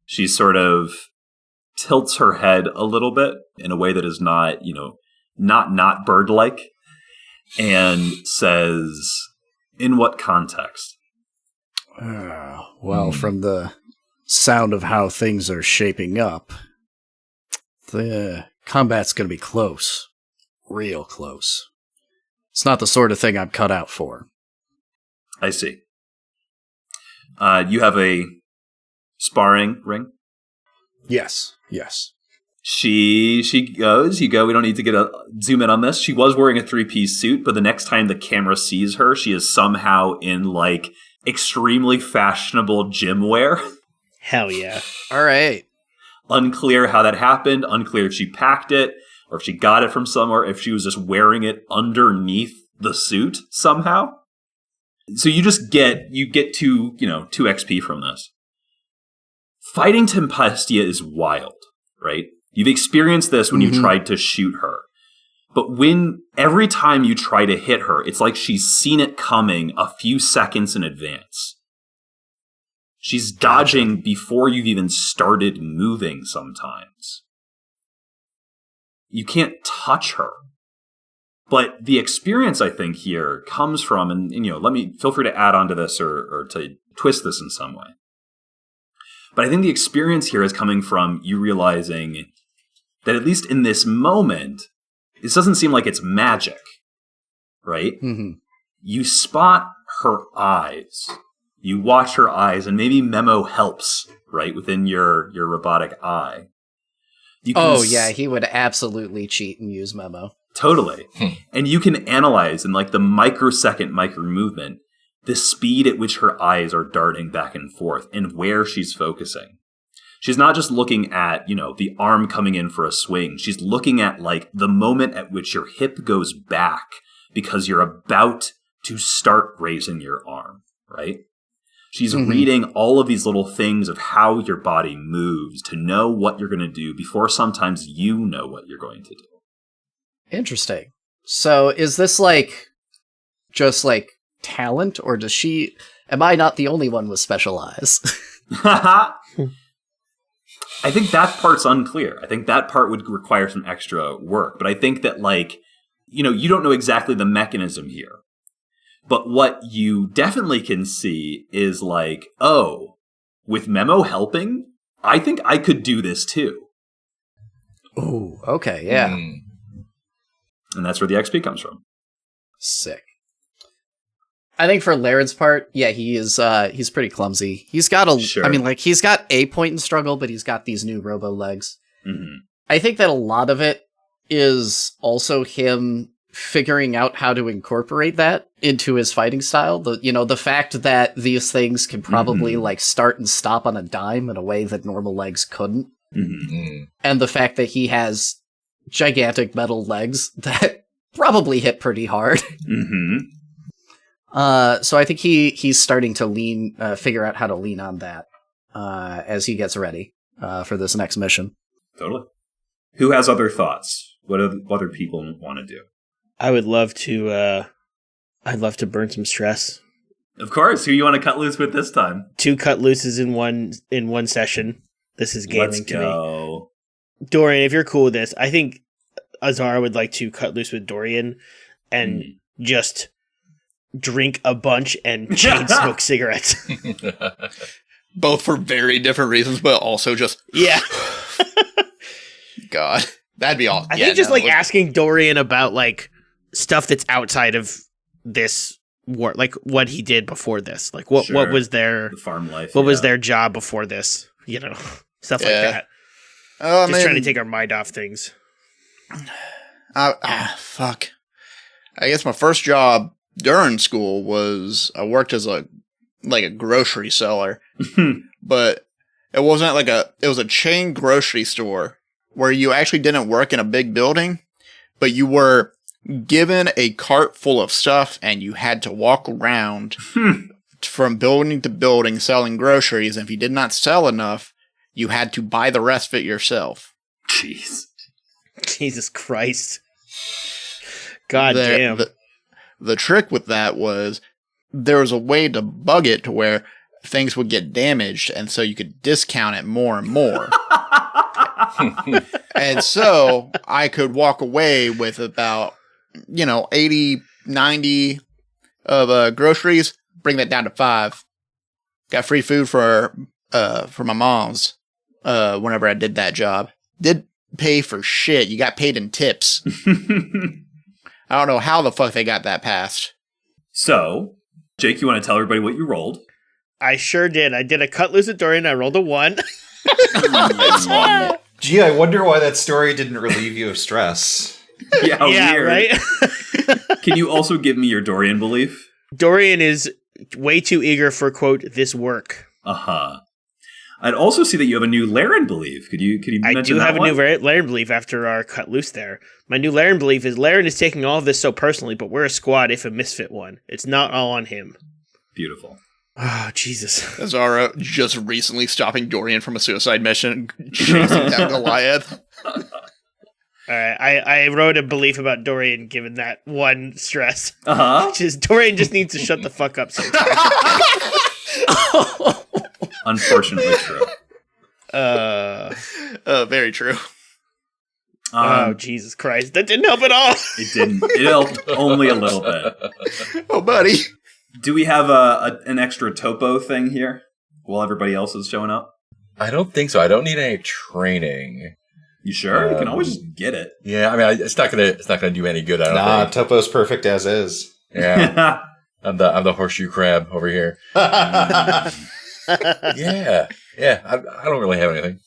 B: She sort of tilts her head a little bit in a way that is not, not bird-like, and says, in what context?
H: Well, from the sound of how things are shaping up, the combat's going to be close. Real close. It's not the sort of thing I'm cut out for.
B: I see. You have a sparring ring?
G: Yes.
B: She goes, you go, we don't need to zoom in on this. She was wearing a 3-piece suit, but the next time the camera sees her, she is somehow in, like, extremely fashionable gym wear.
F: Hell yeah.
H: All right.
B: Unclear how that happened, unclear if she packed it, or if she got it from somewhere, if she was just wearing it underneath the suit somehow. So you get 2 XP from this. Fighting Tempestia is wild, right? You've experienced this when you tried to shoot her. But every time you try to hit her, it's like she's seen it coming a few seconds in advance. She's dodging before you've even started moving sometimes. You can't touch her. But the experience, I think, here comes from, and feel free to add on to this or to twist this in some way. But I think the experience here is coming from you realizing that at least in this moment, this doesn't seem like it's magic, right? Mm-hmm. You spot her eyes. You watch her eyes, and maybe Memo helps, right, within your robotic eye.
H: Yeah, he would absolutely cheat and use Memo.
B: Totally. And you can analyze in like the microsecond micro movement the speed at which her eyes are darting back and forth and where she's focusing. She's not just looking at, the arm coming in for a swing. She's looking at like the moment at which your hip goes back because you're about to start raising your arm, right? She's reading all of these little things of how your body moves to know what you're going to do before sometimes you know what you're going to do.
H: Interesting. So is this just talent, or am I not the only one with special eyes?
B: I think that part's unclear. I think that part would require some extra work. But I think that you don't know exactly the mechanism here. But what you definitely can see is with Memo helping, I think I could do this too.
H: Oh, okay, yeah.
B: And that's where the XP comes from.
H: Sick. I think for Laird's part, yeah, he's pretty clumsy. He's got he's got a point in struggle, but he's got these new robo legs. Mm-hmm. I think that a lot of it is also him figuring out how to incorporate that into his fighting style. The fact that these things can probably start and stop on a dime in a way that normal legs couldn't. Mm-hmm. And the fact that he has gigantic metal legs that probably hit pretty hard. Mm-hmm. So I think he's starting to figure out how to lean on that as he gets ready for this next mission.
B: Totally. Who has other thoughts? What do other people want to do?
F: I would love to. I'd love to burn some stress.
B: Of course. Who you want to cut loose with this time?
F: 2 cut looses in one session. This is gaming.
B: Let's go.
F: To me. Dorian, if you're cool with this, I think Azara would like to cut loose with Dorian and just drink a bunch and chain smoke cigarettes.
C: Both for very different reasons, but also just...
F: Yeah.
C: God. That'd be awesome.
F: I think asking Dorian about, stuff that's outside of this war, what he did before this. What was their...
B: The farm life.
F: What was their job before this? Stuff like that. Just trying to take our mind off things.
C: Fuck. I guess my first job during school was I worked as a grocery seller, but it wasn't it was a chain grocery store where you actually didn't work in a big building, but you were given a cart full of stuff and you had to walk around from building to building selling groceries. And if you did not sell enough, you had to buy the rest of it yourself.
B: Jeez.
F: Jesus Christ. God damn.
C: The trick with that was there was a way to bug it to where things would get damaged, and so you could discount it more and more. And so I could walk away with about, 80, 90 of groceries, bring that down to 5. Got free food for my mom's whenever I did that job. Did pay for shit. You got paid in tips. I don't know how the fuck they got that passed.
B: So, Jake, you want to tell everybody what you rolled?
F: I sure did. I did a cut loose at Dorian. I rolled a 1.
G: Gee, I wonder why that story didn't relieve you of stress.
B: Yeah, weird.
F: Right?
B: Can you also give me your Dorian belief?
F: Dorian is way too eager for, quote, this work.
B: Uh-huh. I'd also see that you have a new Laren belief. Could you
F: I
B: mention
F: do
B: that
F: have
B: one?
F: a new Laren belief after our cut loose there. My new Laren belief is Laren is taking all of this so personally, but we're a squad if a misfit one. It's not all on him.
B: Beautiful.
F: Oh, Jesus.
C: Azara just recently stopping Dorian from a suicide mission, chasing down Goliath.
F: All right, I wrote a belief about Dorian given that one stress.
B: Uh-huh.
F: Which is Dorian just needs to shut the fuck up sometimes.
B: Unfortunately true.
C: Very true.
F: Oh, Jesus Christ. That didn't help at all.
B: It didn't. It helped only a little bit.
C: Oh, buddy.
B: Do we have an extra topo thing here while everybody else is showing up?
E: I don't think so. I don't need any training.
B: You sure? You can always just get it.
E: Yeah, I mean, it's not gonna do any good. I don't
G: Nah,
E: think.
G: Topo's perfect as is.
E: Yeah, I'm the horseshoe crab over here. Yeah. I don't really have anything.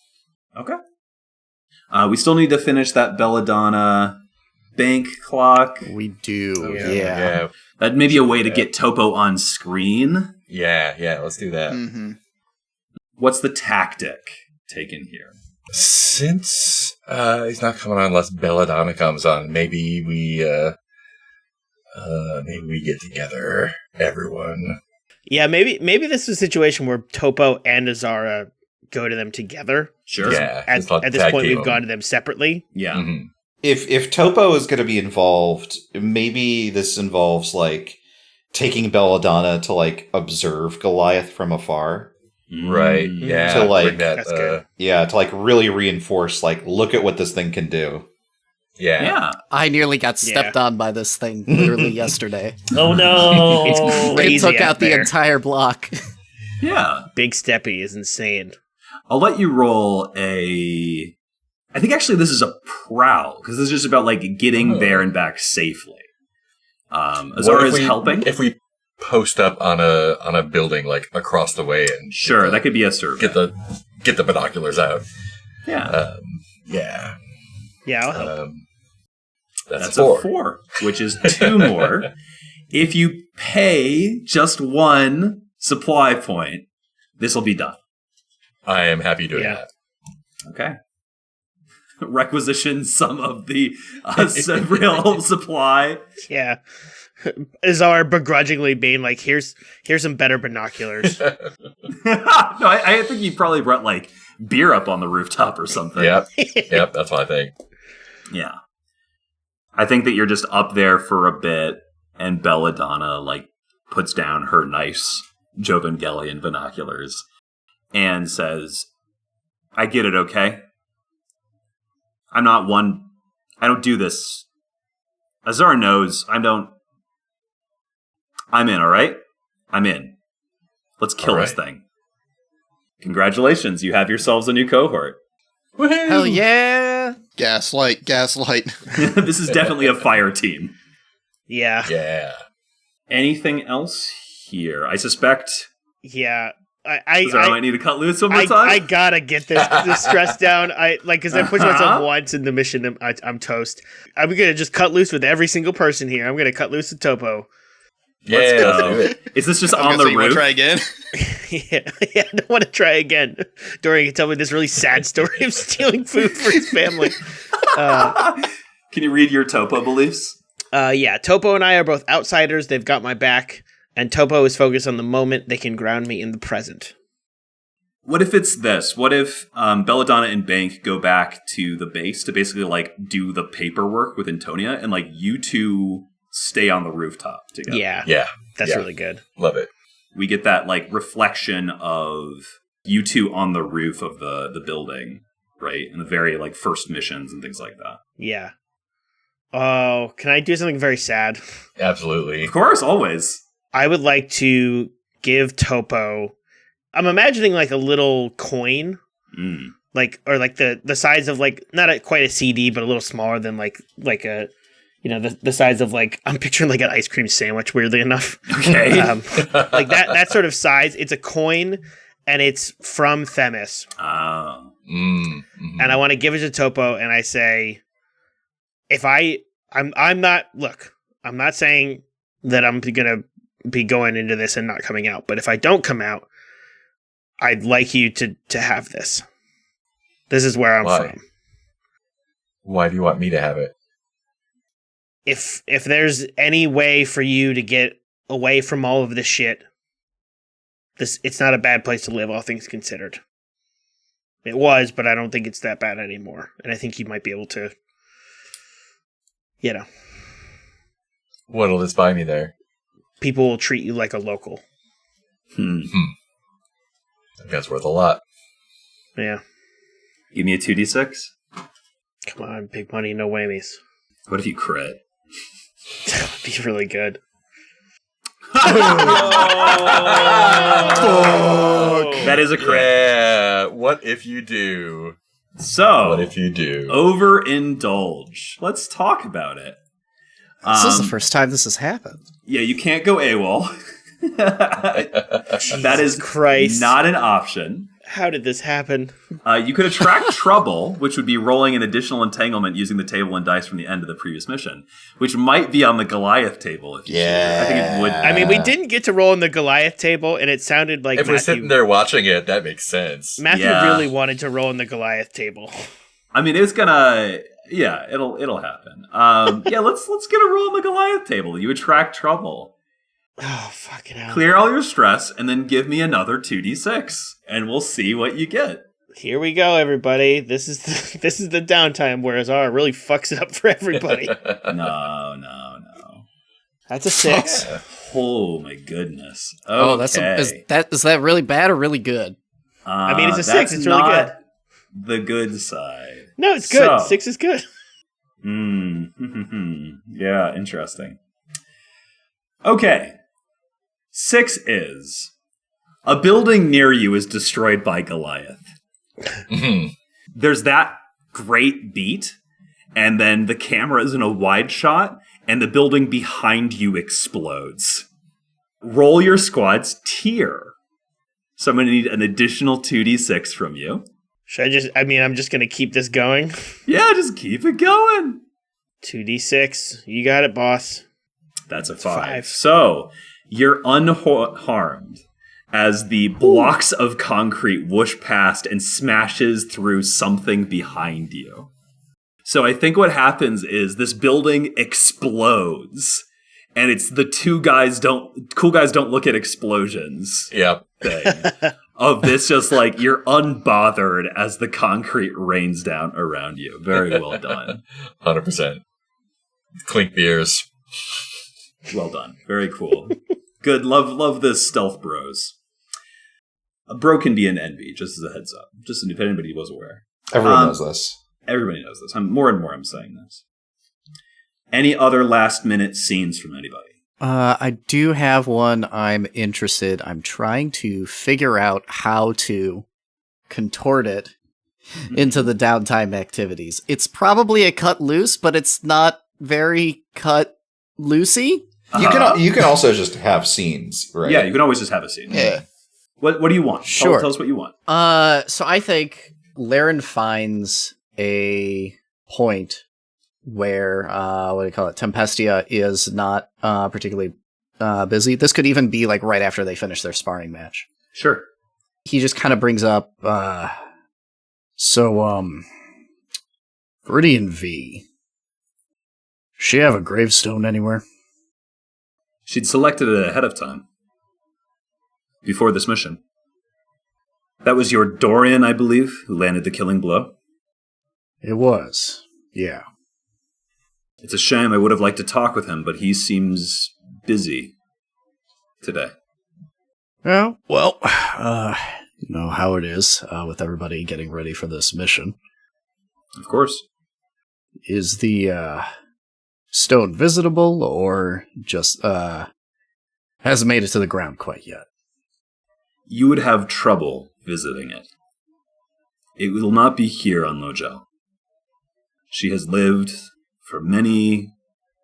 B: Okay. We still need to finish that Belladonna bank clock.
H: We do.
F: Yeah.
H: Yeah.
B: That may be a way to get Topo on screen.
E: Yeah. Let's do that.
C: Mm-hmm.
B: What's the tactic taken here?
E: Since he's not coming on unless Belladonna comes on, maybe we get together, everyone.
F: Yeah, maybe this is a situation where Topo and Azara go to them together.
B: Sure.
E: Yeah.
F: At
E: just not
F: this
E: tag
F: point,
E: team
F: we've
E: them.
F: gone to them separately.
B: Yeah.
E: Mhm.
G: If Topo is going to be involved, maybe this involves like taking Belladonna to like observe Goliath from afar.
E: Right.
B: Mm.
E: Yeah.
G: To, like-
E: bring that,
F: That's good.
G: Yeah, to like really reinforce like look at what this thing can do.
E: Yeah.
B: Yeah.
H: I nearly got stepped on by this thing literally yesterday.
F: Oh no! It's
H: It
F: crazy
H: took out the
F: there.
H: entire block.
B: Yeah.
F: Big Steppy is insane.
B: I'll let you roll a... I think actually this is a prowl, because this is just about like getting there and back safely.
E: What
B: Azara
E: if
B: is
E: we-
B: helping.
E: If we post up on a building like across the way and
B: Sure, that could be a survey.
E: get the binoculars out.
B: Yeah.
E: Yeah.
F: Yeah, I'll help.
B: That's
E: four.
B: a 4, which is 2 more. If you pay just 1 supply point, this will be done.
E: I am happy doing
F: Yeah.
E: that.
B: Okay. Requisition some of the real supply.
F: Yeah. Azar begrudgingly being like, here's some better binoculars.
B: No, I think you probably brought like beer up on the rooftop or something.
E: Yep. That's what I think.
B: Yeah. I think that you're just up there for a bit, and Belladonna like puts down her nice Jovangelian binoculars and says, I get it, okay? I don't do this. Azar knows I'm in, alright? I'm in. Let's kill
E: All
B: this
E: right.
B: thing. Congratulations, you have yourselves a new cohort.
H: Hell yeah!
C: Gaslight.
B: This is definitely a fire team.
F: Yeah.
E: Yeah.
B: Anything else here? I suspect
F: Yeah.
B: Azara might need to cut loose one more time.
F: I gotta get this stress down. Because I push myself once in the mission, I'm toast. I'm gonna just cut loose with every single person here. I'm gonna cut loose with Topo.
E: Yeah.
B: Let's
E: Let's
B: go.
E: do it.
B: Is this just
C: I'm
B: on
C: gonna
B: the
C: say, you wanna
B: roof?
C: try again?
F: yeah, I don't want to try again. Dorian can tell me this really sad story of stealing food for his family.
B: Can you read your Topo beliefs?
F: Yeah, Topo and I are both outsiders. They've got my back. And Topo is focused on the moment. They can ground me in the present.
B: What if it's this? What if Belladonna and Bank go back to the base to basically like do the paperwork with Antonia, and like you two stay on the rooftop together?
F: Yeah, that's
E: Yeah.
F: really good.
E: Love it.
B: We get that like reflection of you two on the roof of the building, right? In the very like first missions and things like that.
F: Yeah. Oh, can I do something very sad?
E: Absolutely.
B: Of course, always.
F: I would like to give Topo. I'm imagining like a little coin, like or like the size of like not quite a CD, but a little smaller than like a, you know, the size of like I'm picturing like an ice cream sandwich. Weirdly enough,
B: Okay.
F: like that sort of size. It's a coin, and it's from Themis,
E: Mm-hmm.
F: and I want to give it to Topo, and I say, if I'm not saying that I'm gonna be going into this and not coming out, but if I don't come out, I'd like you to have this. This is where I'm
E: Why?
F: from.
E: Why do you want me to have it?
F: If there's any way for you to get away from all of this shit, it's not a bad place to live, all things considered. It was, but I don't think it's that bad anymore. And I think you might be able to,
E: What'll this buy me there?
F: people will treat you like a local.
E: I think that's worth a lot.
F: Yeah.
B: Give me a 2d6.
F: Come on, big money, no whammies.
B: What if you crit?
F: That would be really good.
B: That is a crit.
E: Yeah. What if you do?
B: So,
E: What if you do?
B: overindulge. Let's talk about it.
H: This is the first time this has happened.
B: Yeah, you can't go AWOL. That is
F: Christ.
B: not an option.
F: How did this happen?
B: You could attract trouble, which would be rolling an additional entanglement using the table and dice from the end of the previous mission, which might be on the Goliath table. If you choose. I think it would.
F: I mean, we didn't get to roll in the Goliath table, and it sounded like
E: If we're sitting there watching it, that makes sense.
F: Matthew
B: Yeah.
F: really wanted to roll in the Goliath table.
B: I mean, it's gonna. Yeah, it'll happen. Yeah, let's get a roll on the Goliath table. You attract trouble.
F: Oh, fucking hell.
B: Clear all your stress, and then give me another 2d6, and we'll see what you get.
F: Here we go, everybody. This is the downtime, whereas R really fucks it up for everybody.
B: No.
F: That's a 6.
B: Oh my goodness. Okay.
H: Oh, is that really bad or really good?
F: I mean, it's a 6.
B: That's
F: It's really
B: not
F: good.
B: The good side.
F: No, it's good.
B: So-
F: 6 is good.
B: Yeah, interesting. Okay. 6 is a building near you is destroyed by Goliath. There's that great beat, and then the camera is in a wide shot, and the building behind you explodes. Roll your squad's tier. So I'm going to need an additional 2d6 from you.
F: I'm just going to keep this going.
B: Yeah, just keep it going.
F: 2d6. You got it, boss.
B: That's a 5. So you're unharmed as the blocks of concrete whoosh past and smashes through something behind you. So I think what happens is this building explodes, and it's the cool guys don't look at explosions
E: Yep.
B: thing. Of this just like you're unbothered as the concrete rains down around you. Very well done.
E: 100%. Clink beers.
B: Well done. Very cool. Good. Love this stealth bros. A bro can be an envy, just as a heads up. Just if anybody was aware.
G: Everyone knows this.
B: Everybody knows this. More and more I'm saying this. Any other last minute scenes from anybody?
H: I do have one I'm interested. I'm trying to figure out how to contort it into the downtime activities. It's probably a cut loose, but it's not very cut loosey.
G: You can also just have scenes, right?
B: Yeah, you can always just have a scene.
C: Yeah.
B: What do you want?
H: Sure.
B: Tell us what you want.
H: So I think Laren finds a point where, Tempestia is not particularly busy. This could even be like right after they finish their sparring match.
B: Sure.
H: He just kind of brings up, Viridian V. She have a gravestone anywhere?
B: She'd selected it ahead of time. Before this mission. That was your Dorian, I believe, who landed the killing blow.
H: It was, yeah.
B: It's a shame. I would have liked to talk with him, but he seems busy today.
H: Well, you know how it is with everybody getting ready for this mission.
B: Of course.
H: Is the stone visitable or just hasn't made it to the ground quite yet?
B: You would have trouble visiting it. It will not be here on Lojel. She has lived for many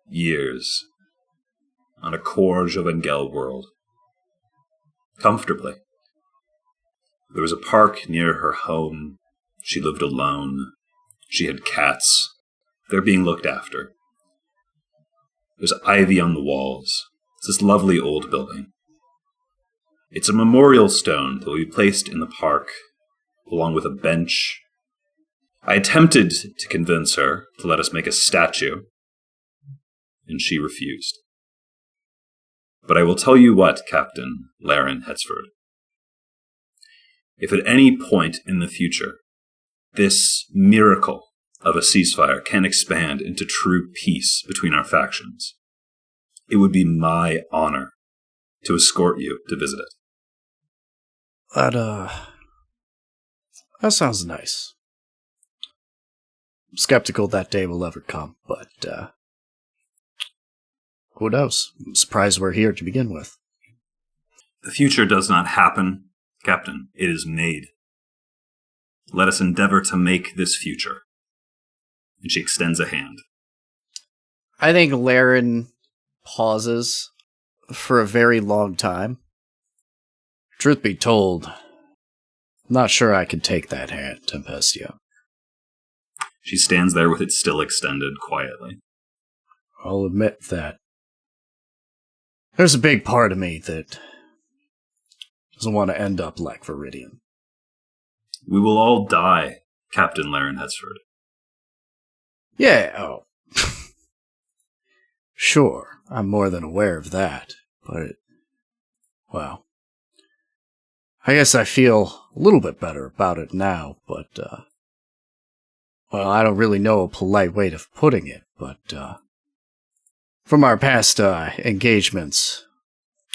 B: years on a core Jovengel world. Comfortably. There was a park near her home. She lived alone. She had cats. They're being looked after. There's ivy on the walls. It's this lovely old building. It's a memorial stone that will be placed in the park, along with a bench. I attempted to convince her to let us make a statue, and she refused. But I will tell you what, Captain Laren Hetzford. If at any point in the future this miracle of a ceasefire can expand into true peace between our factions, it would be my honor to escort you to visit it.
H: That sounds nice. I'm skeptical that day will ever come, but, who knows? I'm surprised we're here to begin with.
B: The future does not happen, Captain. It is made. Let us endeavor to make this future. And she extends a hand.
H: I think Laren pauses for a very long time. Truth be told, I'm not sure I can take that hand, Tempestia.
B: She stands there with it still extended quietly.
H: I'll admit that there's a big part of me that doesn't want to end up like Viridian.
B: We will all die, Captain Laren Hetzford.
H: Yeah, oh. Sure, I'm more than aware of that, but, well, I guess I feel a little bit better about it now, but, well, I don't really know a polite way of putting it, but, from our past, engagements,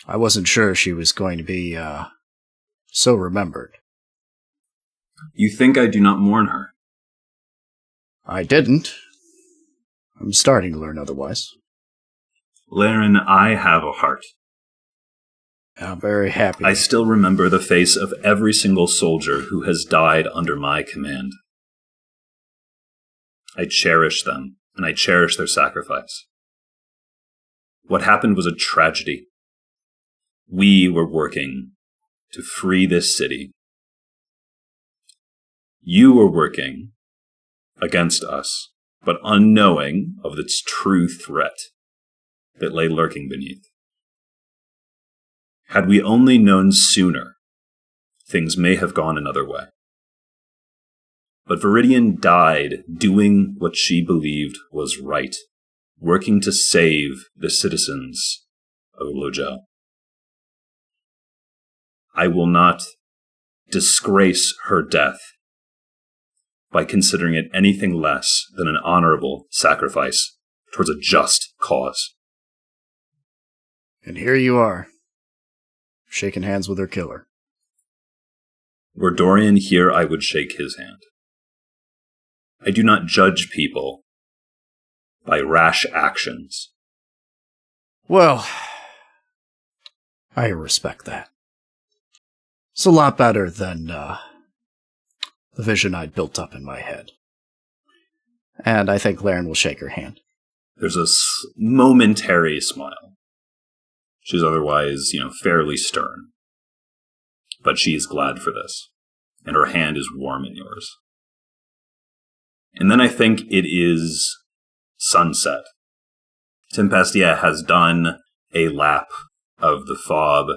H: I wasn't sure she was going to be, so remembered.
B: You think I do not mourn her?
H: I didn't. I'm starting to learn otherwise.
B: Laren, I have a heart.
H: I'm very happy.
B: I still remember the face of every single soldier who has died under my command. I cherish them, and I cherish their sacrifice. What happened was a tragedy. We were working to free this city. You were working against us, but unknowing of its true threat that lay lurking beneath. Had we only known sooner, things may have gone another way. But Viridian died doing what she believed was right, working to save the citizens of Logel. I will not disgrace her death by considering it anything less than an honorable sacrifice towards a just cause.
H: And here you are, shaking hands with her killer.
B: Were Dorian here, I would shake his hand. I do not judge people by rash actions.
H: Well, I respect that. It's a lot better than the vision I'd built up in my head. And I think Laren will shake her hand.
B: There's a momentary smile. She's otherwise, fairly stern. But she is glad for this, and her hand is warm in yours. And then I think it is sunset. Tempestia has done a lap of the fob.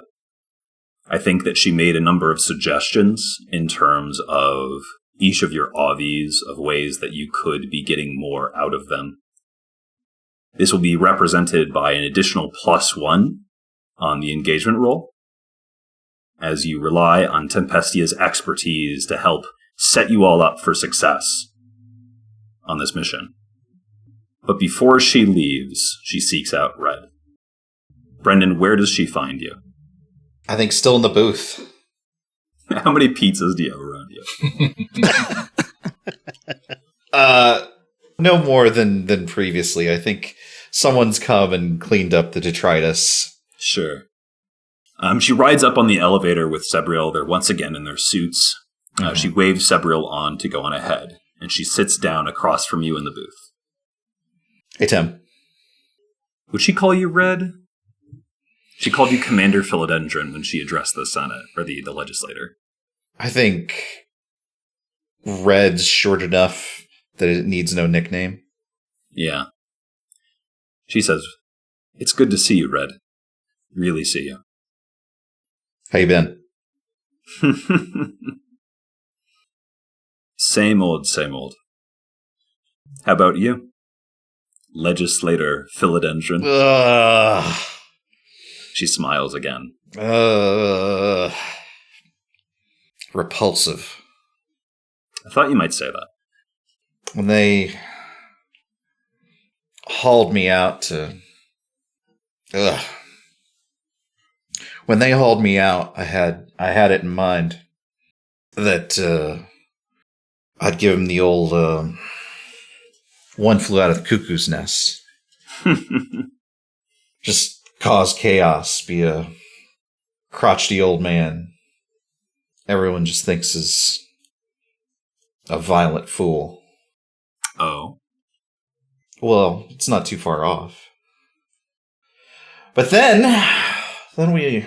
B: I think that she made a number of suggestions in terms of each of your Avies, of ways that you could be getting more out of them. This will be represented by an additional +1 on the engagement roll, as you rely on Tempestia's expertise to help set you all up for success on this mission. But before she leaves, she seeks out Red. Brendan, where does she find you?
G: I think still in the booth.
B: How many pizzas do you have around you?
G: No more than previously. I think someone's come and cleaned up the detritus.
B: Sure. She rides up on the elevator with Sebriel. They're once again in their suits. She waves Sebriel on to go on ahead, and she sits down across from you in the booth.
G: Hey, Tim.
B: Would she call you Red? She called you Commander Philodendron when she addressed the Senate, or the legislator.
G: I think Red's short enough that it needs no nickname.
B: Yeah. She says, "It's good to see you, Red. Really see you."
G: How you been?
B: Same old, same old. How about you? Legislator Philodendron. She smiles again.
G: Repulsive.
B: I thought you might say that.
G: When they hauled me out to... When they hauled me out, I had it in mind that I'd give him the old one flew out of the cuckoo's nest. Just cause chaos, be a crotchety old man everyone just thinks is a violent fool.
B: Oh.
G: Well, it's not too far off. But then we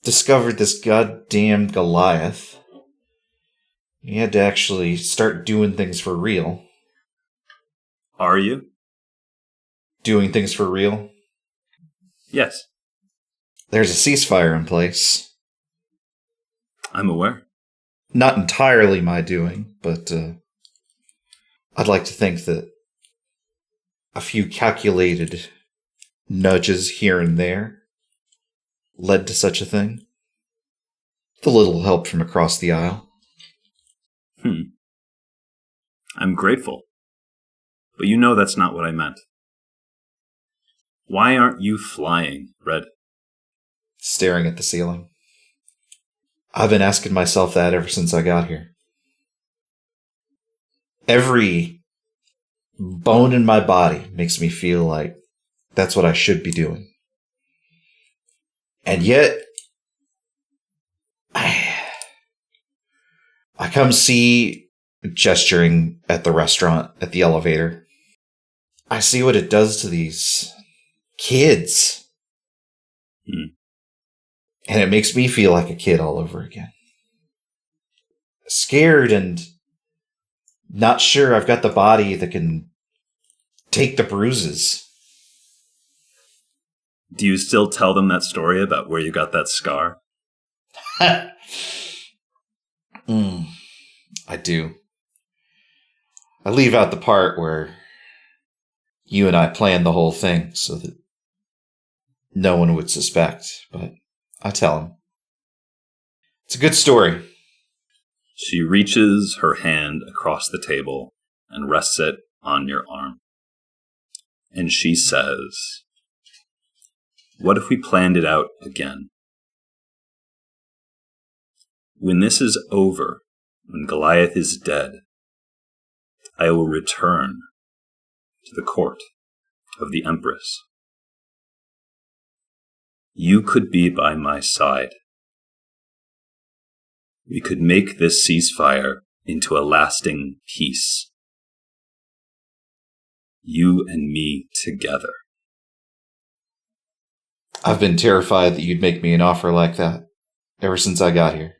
G: discovered this goddamn Goliath. He had to actually start doing things for real.
B: Are you?
G: Doing things for real?
B: Yes.
G: There's a ceasefire in place.
B: I'm aware.
G: Not entirely my doing, but I'd like to think that a few calculated nudges here and there led to such a thing. With a little help from across the aisle.
B: I'm grateful. But you know that's not what I meant. Why aren't you flying, Red?
G: Staring at the ceiling. I've been asking myself that ever since I got here. Every bone in my body makes me feel like that's what I should be doing. And yet, I come see, gesturing at the restaurant, at the elevator. I see what it does to these kids. And it makes me feel like a kid all over again. Scared and not sure I've got the body that can take the bruises.
B: Do you still tell them that story about where you got that scar?
G: I do. I leave out the part where you and I planned the whole thing so that no one would suspect, but I tell him. It's a good story.
B: She reaches her hand across the table and rests it on your arm. And she says, "What if we planned it out again? When this is over, when Goliath is dead, I will return to the court of the Empress. You could be by my side. We could make this ceasefire into a lasting peace. You and me together."
G: I've been terrified that you'd make me an offer like that ever since I got here.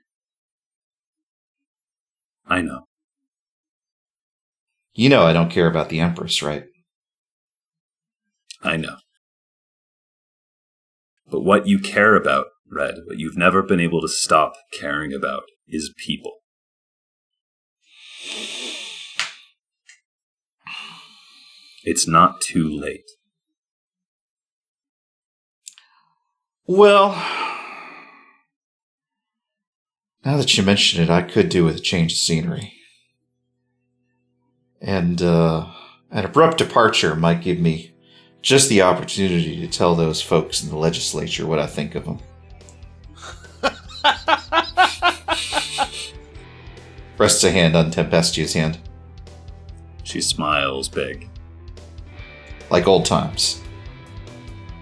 B: I know.
G: You know I don't care about the Empress, right?
B: I know. But what you care about, Red, what you've never been able to stop caring about, is people. It's not too late.
G: Well, now that you mention it, I could do with a change of scenery. And an abrupt departure might give me just the opportunity to tell those folks in the legislature what I think of them. Rests a hand on Tempestia's hand.
B: She smiles big.
G: Like old times.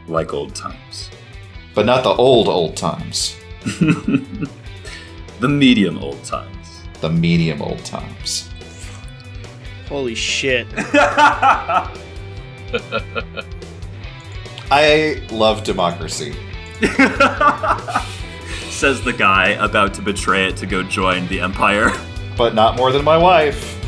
B: Like old times.
G: But not the old times.
B: The medium old times.
G: The medium old times.
F: Holy shit.
G: I love democracy.
B: Says the guy about to betray it to go join the Empire.
G: But not more than my wife.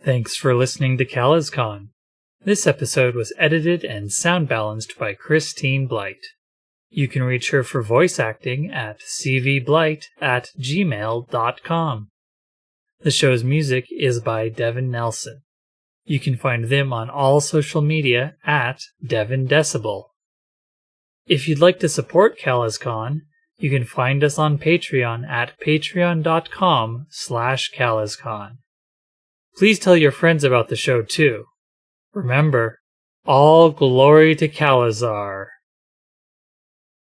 A: Thanks for listening to CalazCon. This episode was edited and sound balanced by Christine Blight. You can reach her for voice acting at cvblight@gmail.com. The show's music is by Devin Nelson. You can find them on all social media at Devin Decibel. If you'd like to support CalazCon, you can find us on Patreon at patreon.com/CalazCon. Please tell your friends about the show too. Remember, all glory to Calazar.